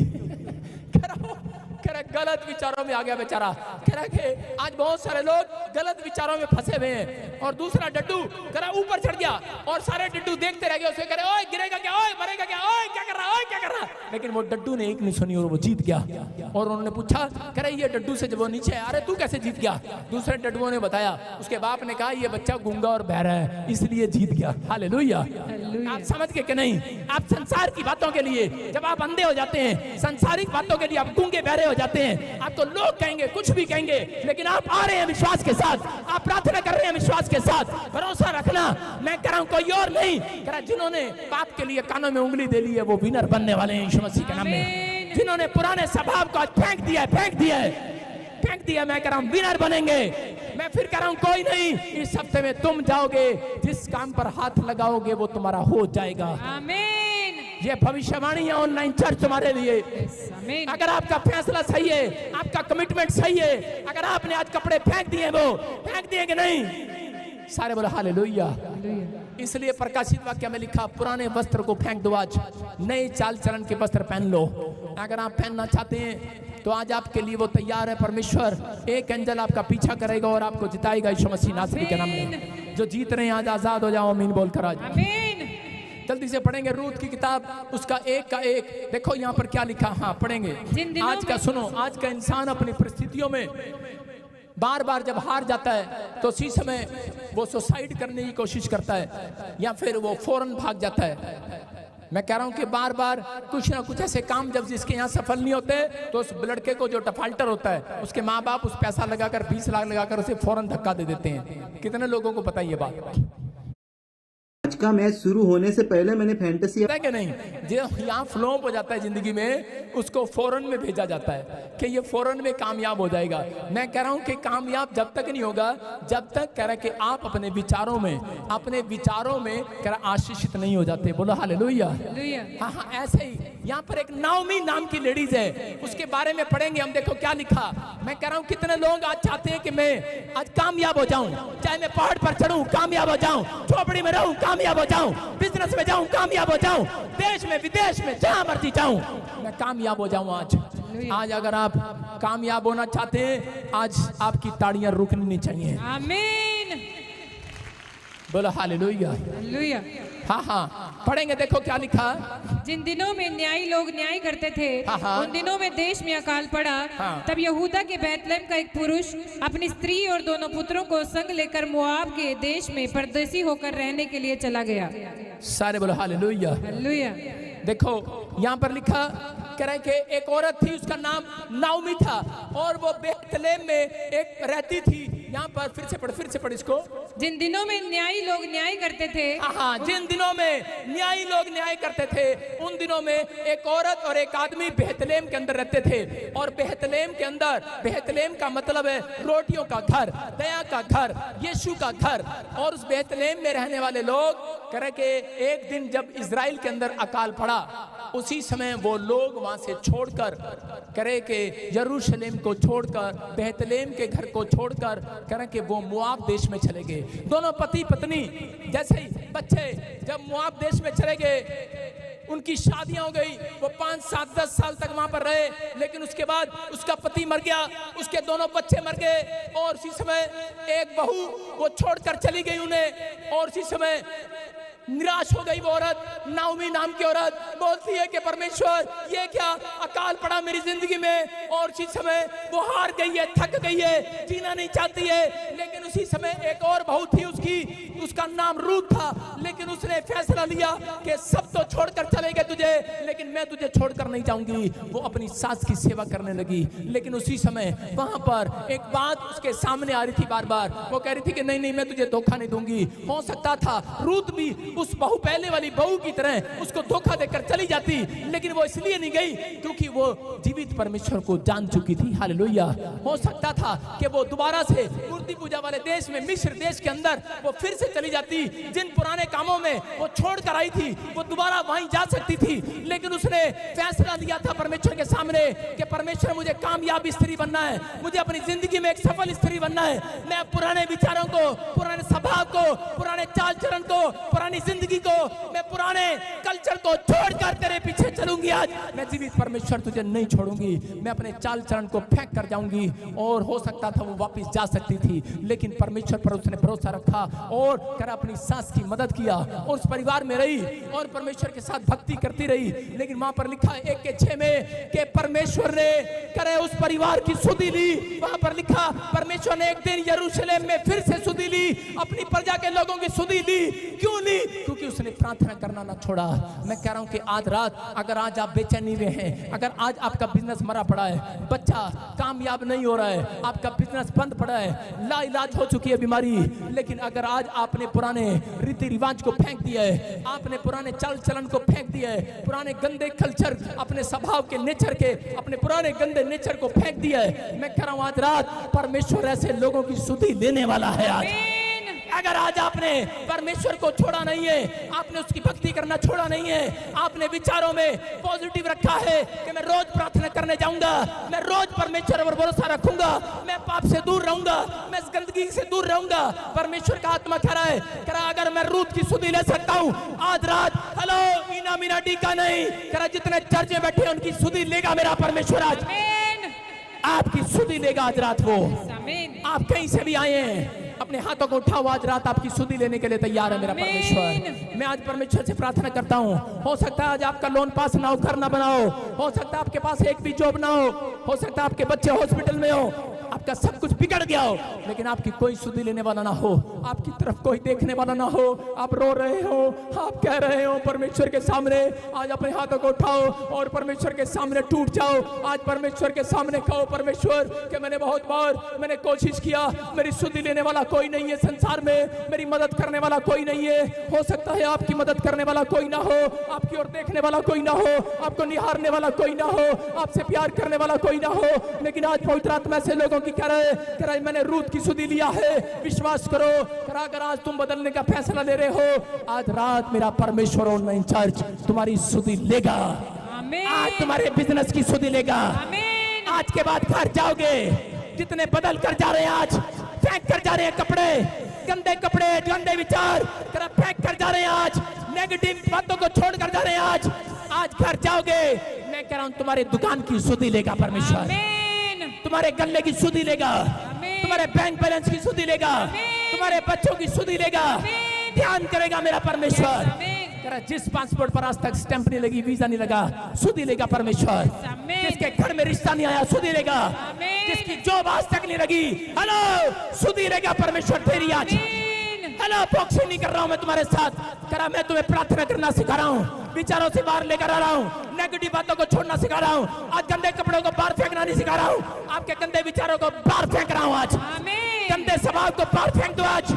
कह रहा गलत विचारों में आ गया बेचारा। कह रहा कि आज बहुत सारे लोग गलत विचारों में फंसे हुए हैं। और दूसरा डड्डू कह रहा ऊपर चढ़ गया और सारे डड्डू देखते रह गए उसे, कह रहे ओए गिरेगा क्या, ओए मरेगा क्या, ओए क्या कर रहा, ओए क्या कर रहा। लेकिन वो डड्डू ने एक नहीं सुनी और वो जीत गया। और उन्होंने पूछा, कह रहे ये डड्डू से जब वो नीचे आया, अरे तू कैसे जीत गया? दूसरे डड्डुओं ने बताया, उसके बाप ने कहा ये बच्चा गूंगा और बहरा है इसलिए जीत गया। हालेलुया। आप समझ गए कि नहीं? आप संसार की बातों के लिए जब आप अंधे हो जाते हैं, संसारिक बातों के लिए आप गूंगे बहरे हो जाते हैं, आपको लोग कहेंगे कुछ भी कहेंगे, लेकिन आप आ रहे हैं विश्वास के साथ, आप प्रार्थना कर रहे हैं विश्वास के साथ, भरोसा रखना। मैं कह रहा हूं कोई और नहीं, कह रहा जिन्होंने पाप के लिए कानों में उंगली दे ली है वो विनर बनने वाले हैं यीशु मसीह के नाम में। जिन्होंने पुराने स्वभाव को फेंक दिया है, फेंक दिया है, फेंक दिया, मैं कह रहा हूं विनर बनेंगे। मैं फिर कह रहा हूं कोई नहीं, इस हफ्ते में तुम जाओगे, जिस काम पर हाथ लगाओगे वो तुम्हारा हो जाएगा। आमीन। ये भविष्यवाणी है ऑनलाइन चर्च तुम्हारे लिए। अगर आपका फैसला सही है, आपका कमिटमेंट सही है, अगर आपने आज कपड़े फेंक दिए, वो फेंक दिए कि नहीं? सारे बोले हालेलुया। इसलिए प्रकाशित वाक्य में लिखा, पुराने वस्त्र को फेंक दो, आज नए चाल चलन के वस्त्र पहन लो। अगर आप पहनना चाहते हैं तो आज आपके लिए वो तैयार है। परमेश्वर एक एंजल आपका पीछा करेगा और आपको जिताएगा यीशु मसीह नासरी के नाम में। जो जीत रहे हैं आज आजाद हो जाओ, आमीन बोलकर आज। जल्दी से पढ़ेंगे रूत की किताब, उसका 1 का 1। देखो यहाँ पर क्या लिखा, हाँ पढ़ेंगे। आज का सुनो, आज का इंसान अपनी परिस्थितियों में बार बार जब हार जाता है तो उसी समय वो सुसाइड करने की कोशिश करता है या फिर वो फौरन भाग जाता है। मैं कह रहा हूं कि बार बार कुछ ना कुछ ऐसे काम जब जिसके यहाँ सफल नहीं होते तो उस लड़के को जो डिफाल्टर होता है उसके माँ बाप उस पैसा लगाकर 20 लाख लगाकर उसे फौरन धक्का दे देते हैं। कितने लोगों को पता है ये बात? का मैच शुरू होने से पहले मैंने फैंटेसी है कि नहीं, जो यहाँ फ्लॉप हो जाता है जिंदगी में, उसको फौरन में भेजा जाता है कि ये फौरन में कामयाब हो जाएगा। मैं कह रहा हूँ कि कामयाब जब तक नहीं होगा जब तक कह रहा कि आप अपने विचारों में कह रहा आशीषित नहीं हो जाते। बोलो हालेलुया। हाँ हाँ, ऐसे ही यहाँ पर एक नाओमी नाम की लेडीज है, उसके बारे में पढ़ेंगे हम। देखो क्या लिखा। मैं कह रहा हूँ कितने लोग आज चाहते हैं कि मैं आज कामयाब हो जाऊं, चाहे मैं पहाड़ पर चढ़ूं कामयाब हो जाऊं, झोपड़ी में रहूं कामयाब हो जाऊं, बिजनेस में जाऊं कामयाब हो जाऊं, देश में विदेश में जहां मर्जी जाऊं मैं कामयाब हो जाऊं। आज अगर आप कामयाब होना चाहते हैं, आज आपकी ताड़ियां रुकनी नहीं चाहिए। आमीन। बोलो हालेलुया। हालेलुया। हाँ हाँ, पढ़ेंगे। देखो क्या लिखा। जिन दिनों में न्यायी लोग न्याय करते थे, हाँ। उन दिनों में देश में अकाल पड़ा। हाँ। तब यहूदा के बैतलहम का एक पुरुष अपनी स्त्री और दोनों पुत्रों को संग लेकर मोआब के देश में परदेसी होकर रहने के लिए चला गया। सारे बोलो हालेलुया। हालेलुया। देखो यहाँ पर लिखा कह रहे कि एक औरत थी, उसका नाम नाओमी था, और वो बैतलहम में एक रहती थी। यहाँ पर फिर से पढ़ इसको। जिन दिनों में न्यायी लोग न्याय करते थे, हाँ, जिन दिनों में न्यायी लोग न्याय करते थे, उन दिनों में एक औरत और एक आदमी बैतलहम के अंदर रहते थे। और बैतलहम के अंदर, बैतलहम का मतलब है रोटियों का घर, दया का घर, यीशु का घर। और उस बैतलहम में रहने वाले लोग कह रहे कि एक दिन जब इजराइल के अंदर अकाल पड़ा, उसी समय वो लोग वहां से छोड़कर करे कि यरूशलेम को छोड़कर, बैतलहम के घर को छोड़कर करे कि वो मोआब देश में चले गए। दोनों पति पत्नी जैसे ही बच्चे जब मोआब देश में चले गए, उनकी शादियां हो गई, वो 5, 7, 10 साल तक वहां पर रहे। लेकिन उसके बाद उसका पति मर गया, उसके दोनों बच्चे मर गए, और उसी समय एक बहू वो छोड़कर चली गई उन्हें। और उसी समय निराश हो गई वो औरत, नाओमी नाम की औरत बोलती है कि परमेश्वर ये क्या अकाल पड़ा मेरी जिंदगी में। और उसी समय वो हार गई है, थक गई है, जीना नहीं चाहती है। लेकिन उसी समय एक और बहू थी उसकी, उसका नाम रूत था। लेकिन उसने फैसला लिया कि सब तो छोड़कर चले गए तुझे, लेकिन मैं तुझे छोड़कर नहीं जाऊंगी। वो अपनी सास की सेवा करने लगी। लेकिन उसी समय वहां पर एक बात उसके सामने आ रही थी बार बार। वो कह रही थी कि नहीं मैं तुझे धोखा नहीं दूंगी। हो सकता था रूत भी उस बहू, पहले वाली बहू की तरह उसको धोखा देकर चली जाती, लेकिन वो इसलिए नहीं गई क्योंकि वो जीवित परमेश्वर को जान चुकी थी। हालेलुया। हो सकता था कि वो दोबारा से मूर्ति पूजा वाले देश में, मिस्र देश के अंदर वो फिर से चली जाती। जिन पुराने कामों में वो छोड़ कर आई थी, वो दोबारा वहीं जा सकती थी। लेकिन उसने फैसला लिया था परमेश्वर के सामने कि परमेश्वर मुझे कामयाब स्त्री बनना है, मुझे अपनी जिंदगी में एक सफल स्त्री बनना है। मैं पुराने विचारों को, पुराने स्वभाव को, पुराने चाल चलन को, पुरानी जिंदगी को, मैं पुराने कल्चर को छोड़कर तेरे पीछे चलूंगी। आज मैं जीवित परमेश्वर तुझे नहीं छोड़ूंगी। मैं अपने चाल चलन को फेंक कर जाऊंगी। और हो सकता था वो वापस जा सकती थी, लेकिन परमेश्वर पर उसने भरोसा रखा और कर अपनी सास की मदद किया और उस परिवार में रही और परमेश्वर के साथ भक्ति करती रही। लेकिन वहां पर लिखा 1:6 में कि परमेश्वर ने करे उस परिवार की सुधि ली। वहां पर लिखा परमेश्वर ने एक दिन यरूशलेम में फिर से सुधि ली, अपनी प्रजा के लोगों की सुधि ली। क्यों ली? क्योंकि उसने प्रार्थना करना ना छोड़ा। मैं कह रहा हूं कि आज रात अगर आज आप बेचैनी में हैं, अगर आज आपका बिजनेस मरा पड़ा है, बच्चा कामयाब नहीं हो रहा है, आपका बिजनेस बंद पड़ा है, लाइलाज हो चुकी है बीमारी, लेकिन अगर आज आपने पुराने रीति रिवाज को फेंक दिया है, आपने पुराने चाल चलन को फेंक दिया है, पुराने गंदे कल्चर, अपने स्वभाव के नेचर के, अपने पुराने गंदे नेचर को फेंक दिया है, मैं कह रहा हूं आज रात परमेश्वर ऐसे लोगों की सुधि लेने वाला है। आज अगर आज आपने परमेश्वर को छोड़ा नहीं है, आपने उसकी भक्ति करना छोड़ा नहीं है, आपने विचारों में पॉजिटिव रखा है कि मैं रोज प्रार्थना करने जाऊंगा, मैं रोज परमेश्वर पर भरोसा रखूंगा, मैं पाप से दूर रहूंगा, मैं इस गंदगी से दूर रहूंगा, परमेश्वर का आत्मा कह रहा है अगर मैं रूत की सुधि ले सकता हूं आज रात, हेलो मीना मीना टीका नहीं कह रहा, जितने चर्च में बैठे उनकी सुधि लेगा मेरा परमेश्वर। आज आपकी सुधि लेगा आज रात। वो आप कहीं से भी आए हैं, अपने हाथों को उठाओ, आज रात आपकी सुधि लेने के लिए तैयार है मेरा परमेश्वर। मैं आज परमेश्वर से प्रार्थना करता हूँ। हो सकता है आज आपका लोन पास ना हो, घर ना बनाओ, हो सकता है आपके पास एक भी जॉब ना हो सकता है आपके बच्चे हॉस्पिटल में हो, आपका सब कुछ बिगड़ गया हो, लेकिन आपकी कोई सुधि लेने वाला ना हो, आपकी तरफ कोई देखने वाला ना हो, आप रो रहे हो, आप कह रहे हो परमेश्वर के सामने, आज अपने हाथों को उठाओ और परमेश्वर के सामने टूट जाओ। आज परमेश्वर के सामने कहो, परमेश्वर कि मैंने बहुत बार मैंने कोशिश किया, मेरी सुधि लेने वाला कोई नहीं है संसार में, मेरी मदद करने वाला कोई नहीं है। हो सकता है आपकी मदद करने वाला कोई ना हो, आपकी ओर देखने वाला कोई ना हो, आपको निहारने वाला कोई ना हो, आपसे प्यार करने वाला कोई ना हो, लेकिन आज पवित्र आत्मा से लोगों की कह रहे मैंने रूथ की सुधि लिया है, विश्वास करो। अगर आज तुम बदलने का फैसला ले रहे हो, आज रात मेरा परमेश्वर ऑनलाइन चर्च तुम्हारी सुधि लेगा। आज तुम्हारे बिजनेस की सुधि लेगा। आज के बाद घर जाओगे, जितने बदल कर जा रहे हैं, आज फेंक कर जा रहे हैं कपड़े, गंदे कपड़े, गंदे विचार फेंक कर जा रहे हैं, आज नेगेटिव बातों को छोड़ कर जा रहे हैं, आज घर जाओगे, मैं कह रहा हूं तुम्हारे दुकान की सुधि लेगा परमेश्वर, तुम्हारे गले की सुधि लेगा, तुम्हारे बैंक बैलेंस की सुधि लेगा, तुम्हारे बच्चों की सुधि लेगा, ध्यान करेगा मेरा परमेश्वर। जिस पासपोर्ट पर आज तक स्टैंप नहीं लगी, वीजा नहीं लगा, सुधि लेगा परमेश्वर। जिसके घर में रिश्ता नहीं आया, सुधि लेगा। जिसकी जॉब आज तक नहीं लगी, हेलो, सुधि लेगा परमेश्वर तेरी आज। हेलो, बॉक्सिंग नहीं कर रहा हूं मैं तुम्हारे साथ, करा मैं तुम्हें प्रार्थना करना सिखा रहा हूं, विचारों से बाहर लेकर आ रहा हूं, नेगेटिव बातों को छोड़ना सिखा रहा हूं, आज गंदे कपड़ों को बाहर फेंकना नहीं सिखा रहा हूं, आपके गंदे विचारों को बाहर फेंक रहा हूं, आज गंदे स्वभाव को बाहर फेंक दो। आज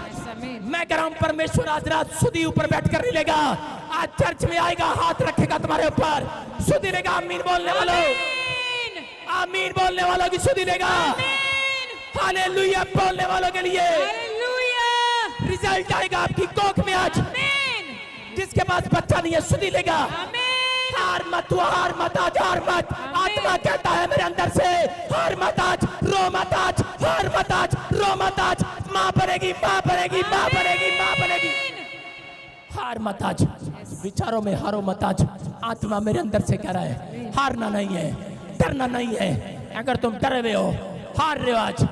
मैं कह रहा हूं परमेश्वर आज रात सुधि ऊपर बैठ कर नहीं लेगा, आज चर्च में आएगा, हाथ रखेगा तुम्हारे ऊपर, सुधि लेगा। आमीन बोलने वालों, आमीन बोलने वालों की सुधि लेगा। हालेलुया बोलने वालों के लिए रिजल्ट आएगा आपकी कोख में आज। जिसके पास बच्चा नहीं है, सुधि लेगा। हार मत, हार मत, आज हार मत। आत्मा कहता है मेरे अंदर से, हार मत आज, रो मत आज, हार मत आज, रो मत आज, माँ बनेगी, माँ बनेगी, माँ बनेगी, माँ बनेगी। हार मत आज, विचारों में हारो मत आज। आत्मा मेरे अंदर से कह रहा है हारना नहीं है, डरना नहीं है। अगर तुम डरे हुए हो, हार रहे हो, आज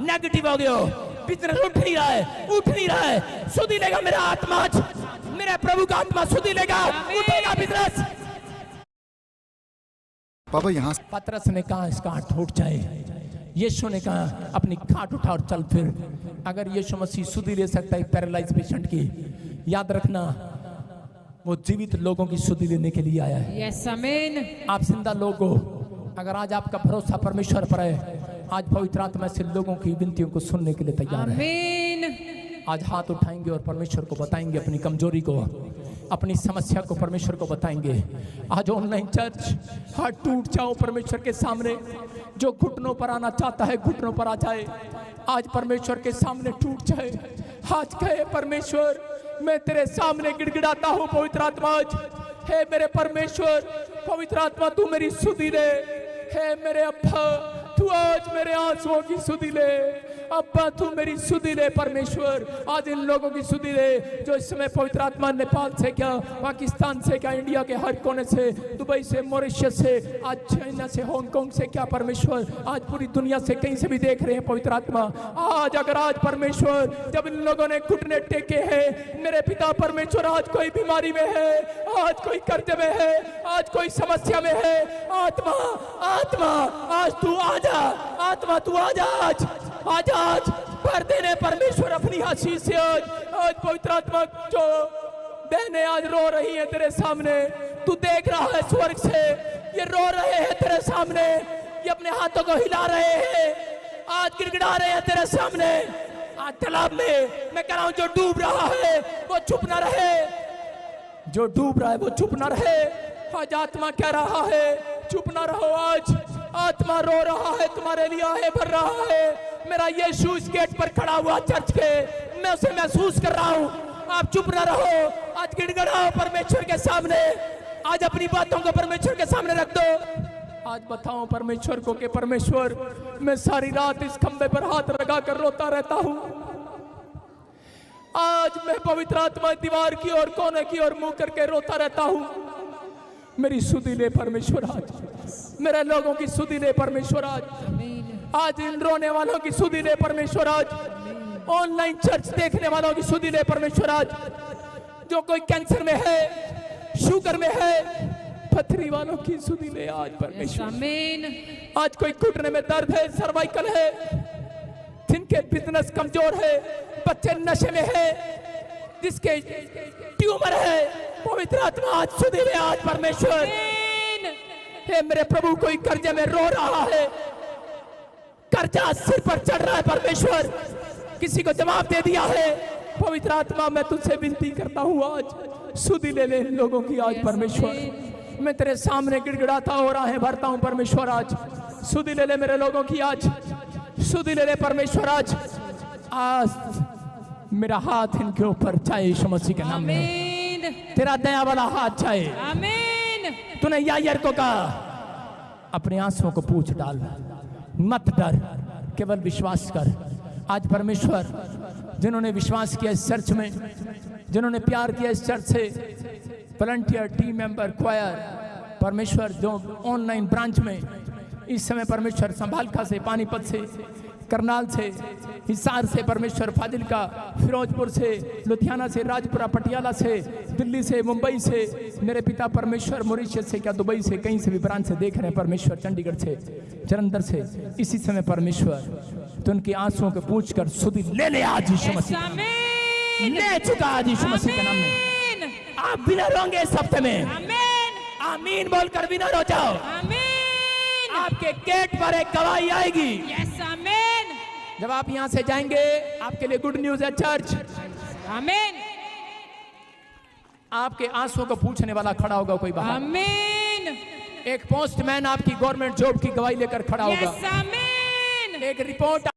नेगेटिव हो गए हो, बिजनेस उठ नहीं रहा है, उठ नहीं रहा है, सुधि लेगा मेरा आत्मा आज, मेरे प्रभु का आत्मा सुधि लेगा, उठेगा बिजनेस। पापा यहाँ पतरस ने कहा इसका हाथ टूट जाए, यीशु ने कहा अपनी खाट उठा और चल फिर। अगर यीशु मसीह सुधि ले सकता है पैरालाइज पेशेंट की, याद रखना वो जीवित लोगों की सुधि लेने के लिए आया है। यस आमीन। आप जिंदा लोग हो, अगर आज आपका भरोसा परमेश्वर पर है, आज पवित्र आत्मा से लोगों की विनतियों को सुनने के लिए तैयार है। आमीन। आज हाथ उठाएंगे और परमेश्वर को बताएंगे अपनी कमजोरी को, अपनी समस्या को परमेश्वर को बताएंगे। आज ऑनलाइन चर्च, हाथ टूट जाओ परमेश्वर के सामने। जो घुटनों पर आना चाहता है घुटनों पर आ जाए, आज परमेश्वर के सामने टूट जाए। आज कहे परमेश्वर मैं तेरे सामने गिड़गिड़ाता हूँ पवित्र आत्मा। आज हे मेरे परमेश्वर, पवित्र आत्मा तू मेरी सुधि ले। हे मेरे अब्बा, तू आज मेरे आंसुओं की सुधि ले। अब्बा तू मेरी सुधि ले परमेश्वर, आज इन लोगों की सुधि ले जो इस समय पवित्र आत्मा नेपाल से क्या, पाकिस्तान से क्या, इंडिया के हर कोने से, दुबई से, मॉरिशस से, आज चाइना से, हांगकांग से क्या परमेश्वर, आज पूरी दुनिया से कहीं से भी देख रहे हैं पवित्र आत्मा। आज अगर आज परमेश्वर जब इन लोगों ने घुटने टेके हैं मेरे पिता परमेश्वर, आज कोई बीमारी में है, आज कोई कर्ज में है, आज कोई समस्या में है, आत्मा आत्मा आज तू आजा, आत्मा तू आजा, आज आज भर देने परमेश्वर अपनी आशीष से। आज पवित्र आत्मा जो बहनें आज रो रही हैं तेरे सामने, तू देख रहा है स्वर्ग से, ये रो रहे हैं तेरे सामने, ये अपने हाथों को हिला रहे हैं, आज गिड़गिड़ा रहे हैं तेरे सामने। आज तालाब में मैं कह रहा हूं जो डूब रहा है वो चुप ना रहे, जो डूब रहा है वो चुप ना रहे। आज आत्मा कह रहा है चुप ना रहो। आज आत्मा रो रहा है तुम्हारे लिए, आहे भर रहा है। मेरा यीशु इस गेट पर खड़ा हुआ चर्च के, मैं उसे महसूस कर रहा हूं। आप चुप ना रहो, आज गिड़गिड़ाओ परमेश्वर के सामने, आज अपनी बातों को परमेश्वर के सामने रख दो। आज बताओ परमेश्वर को कि परमेश्वर मैं सारी रात इस खंबे पर हाथ लगा कर रोता रहता हूं। आज मैं पवित्र आत्मा दीवार की ओर, कोने की ओर मुंह करके रोता रहता हूं। मेरी सुधि ले परमेश्वर, आज मेरे लोगों की सुधि ले परमेश्वर, आज इन रोने वालों की सुधि ले परमेश्वर, आज ऑनलाइन चर्च देखने वालों की सुधि ले परमेश्वर। आज जो कोई कैंसर में है, शुगर में है, पथरी वालों की सुधी ले आज परमेश्वर। आमीन। आज कोई घुटने में दर्द है, सर्वाइकल है, जिनके बिजनेस कमजोर है, बच्चे नशे में है, जिसके ट्यूमर है, पवित्र आत्मा आज सुधी ले आज परमेश्वर। हे मेरे प्रभु, कोई कर्जे में रो रहा है, कर्जा सिर पर चढ़ रहा है परमेश्वर, किसी को जवाब दे दिया है, पवित्र आत्मा मैं तुझसे विनती करता हूँ आज सुधी ले ले लोगों की आज परमेश्वर। मैं तेरे सामने गिड़गिड़ाता हो रहा है, भरता हूँ परमेश्वर, आज सुधी ले ले मेरे लोगों की, आज सुधी ले ले परमेश्वर। आज मेरा हाथ इनके ऊपर चाहे यीशु मसीह के नाम में, तेरा दया वाला हाथ चाहे। आमीन। तूने यायर को कहा अपने आंसुओं को पूछ डाल, मत डर, केवल विश्वास कर। आज परमेश्वर जिन्होंने विश्वास किया इस चर्च में, जिन्होंने प्यार किया इस चर्च से, वॉलंटियर, टीम मेंबर, क्वायर, परमेश्वर जो ऑनलाइन ब्रांच में इस समय परमेश्वर संभालखा से, पानीपत से, करनाल से, हिसार से, परमेश्वर फाजिलका, फिरोजपुर से, लुधियाना से, राजपुरा, पटियाला से, दिल्ली से, मुंबई से, मेरे पिता परमेश्वर मॉरिशस से, क्या दुबई से, कहीं से भी ब्रांच से देख रहे हैं परमेश्वर, चंडीगढ़ से, जलंधर से, इसी समय परमेश्वर तो उनकी आंसुओं को पूछ कर सुधी ले ले आज यीशु मसीह, ले चुका आज यीशु मसीह के नाम में। आप बिना रोंगे इस हफ्ते में, आमीन बोलकर बिना रो जाओ। आपके गेट पर एक गवाही आएगी। जब आप यहां से जाएंगे, आपके लिए गुड न्यूज है चर्च। आमीन। आपके आंसुओं को पूछने वाला खड़ा होगा कोई बाहर। आमीन। एक पोस्टमैन आपकी गवर्नमेंट जॉब की गवाही लेकर खड़ा होगा। आमीन। एक रिपोर्ट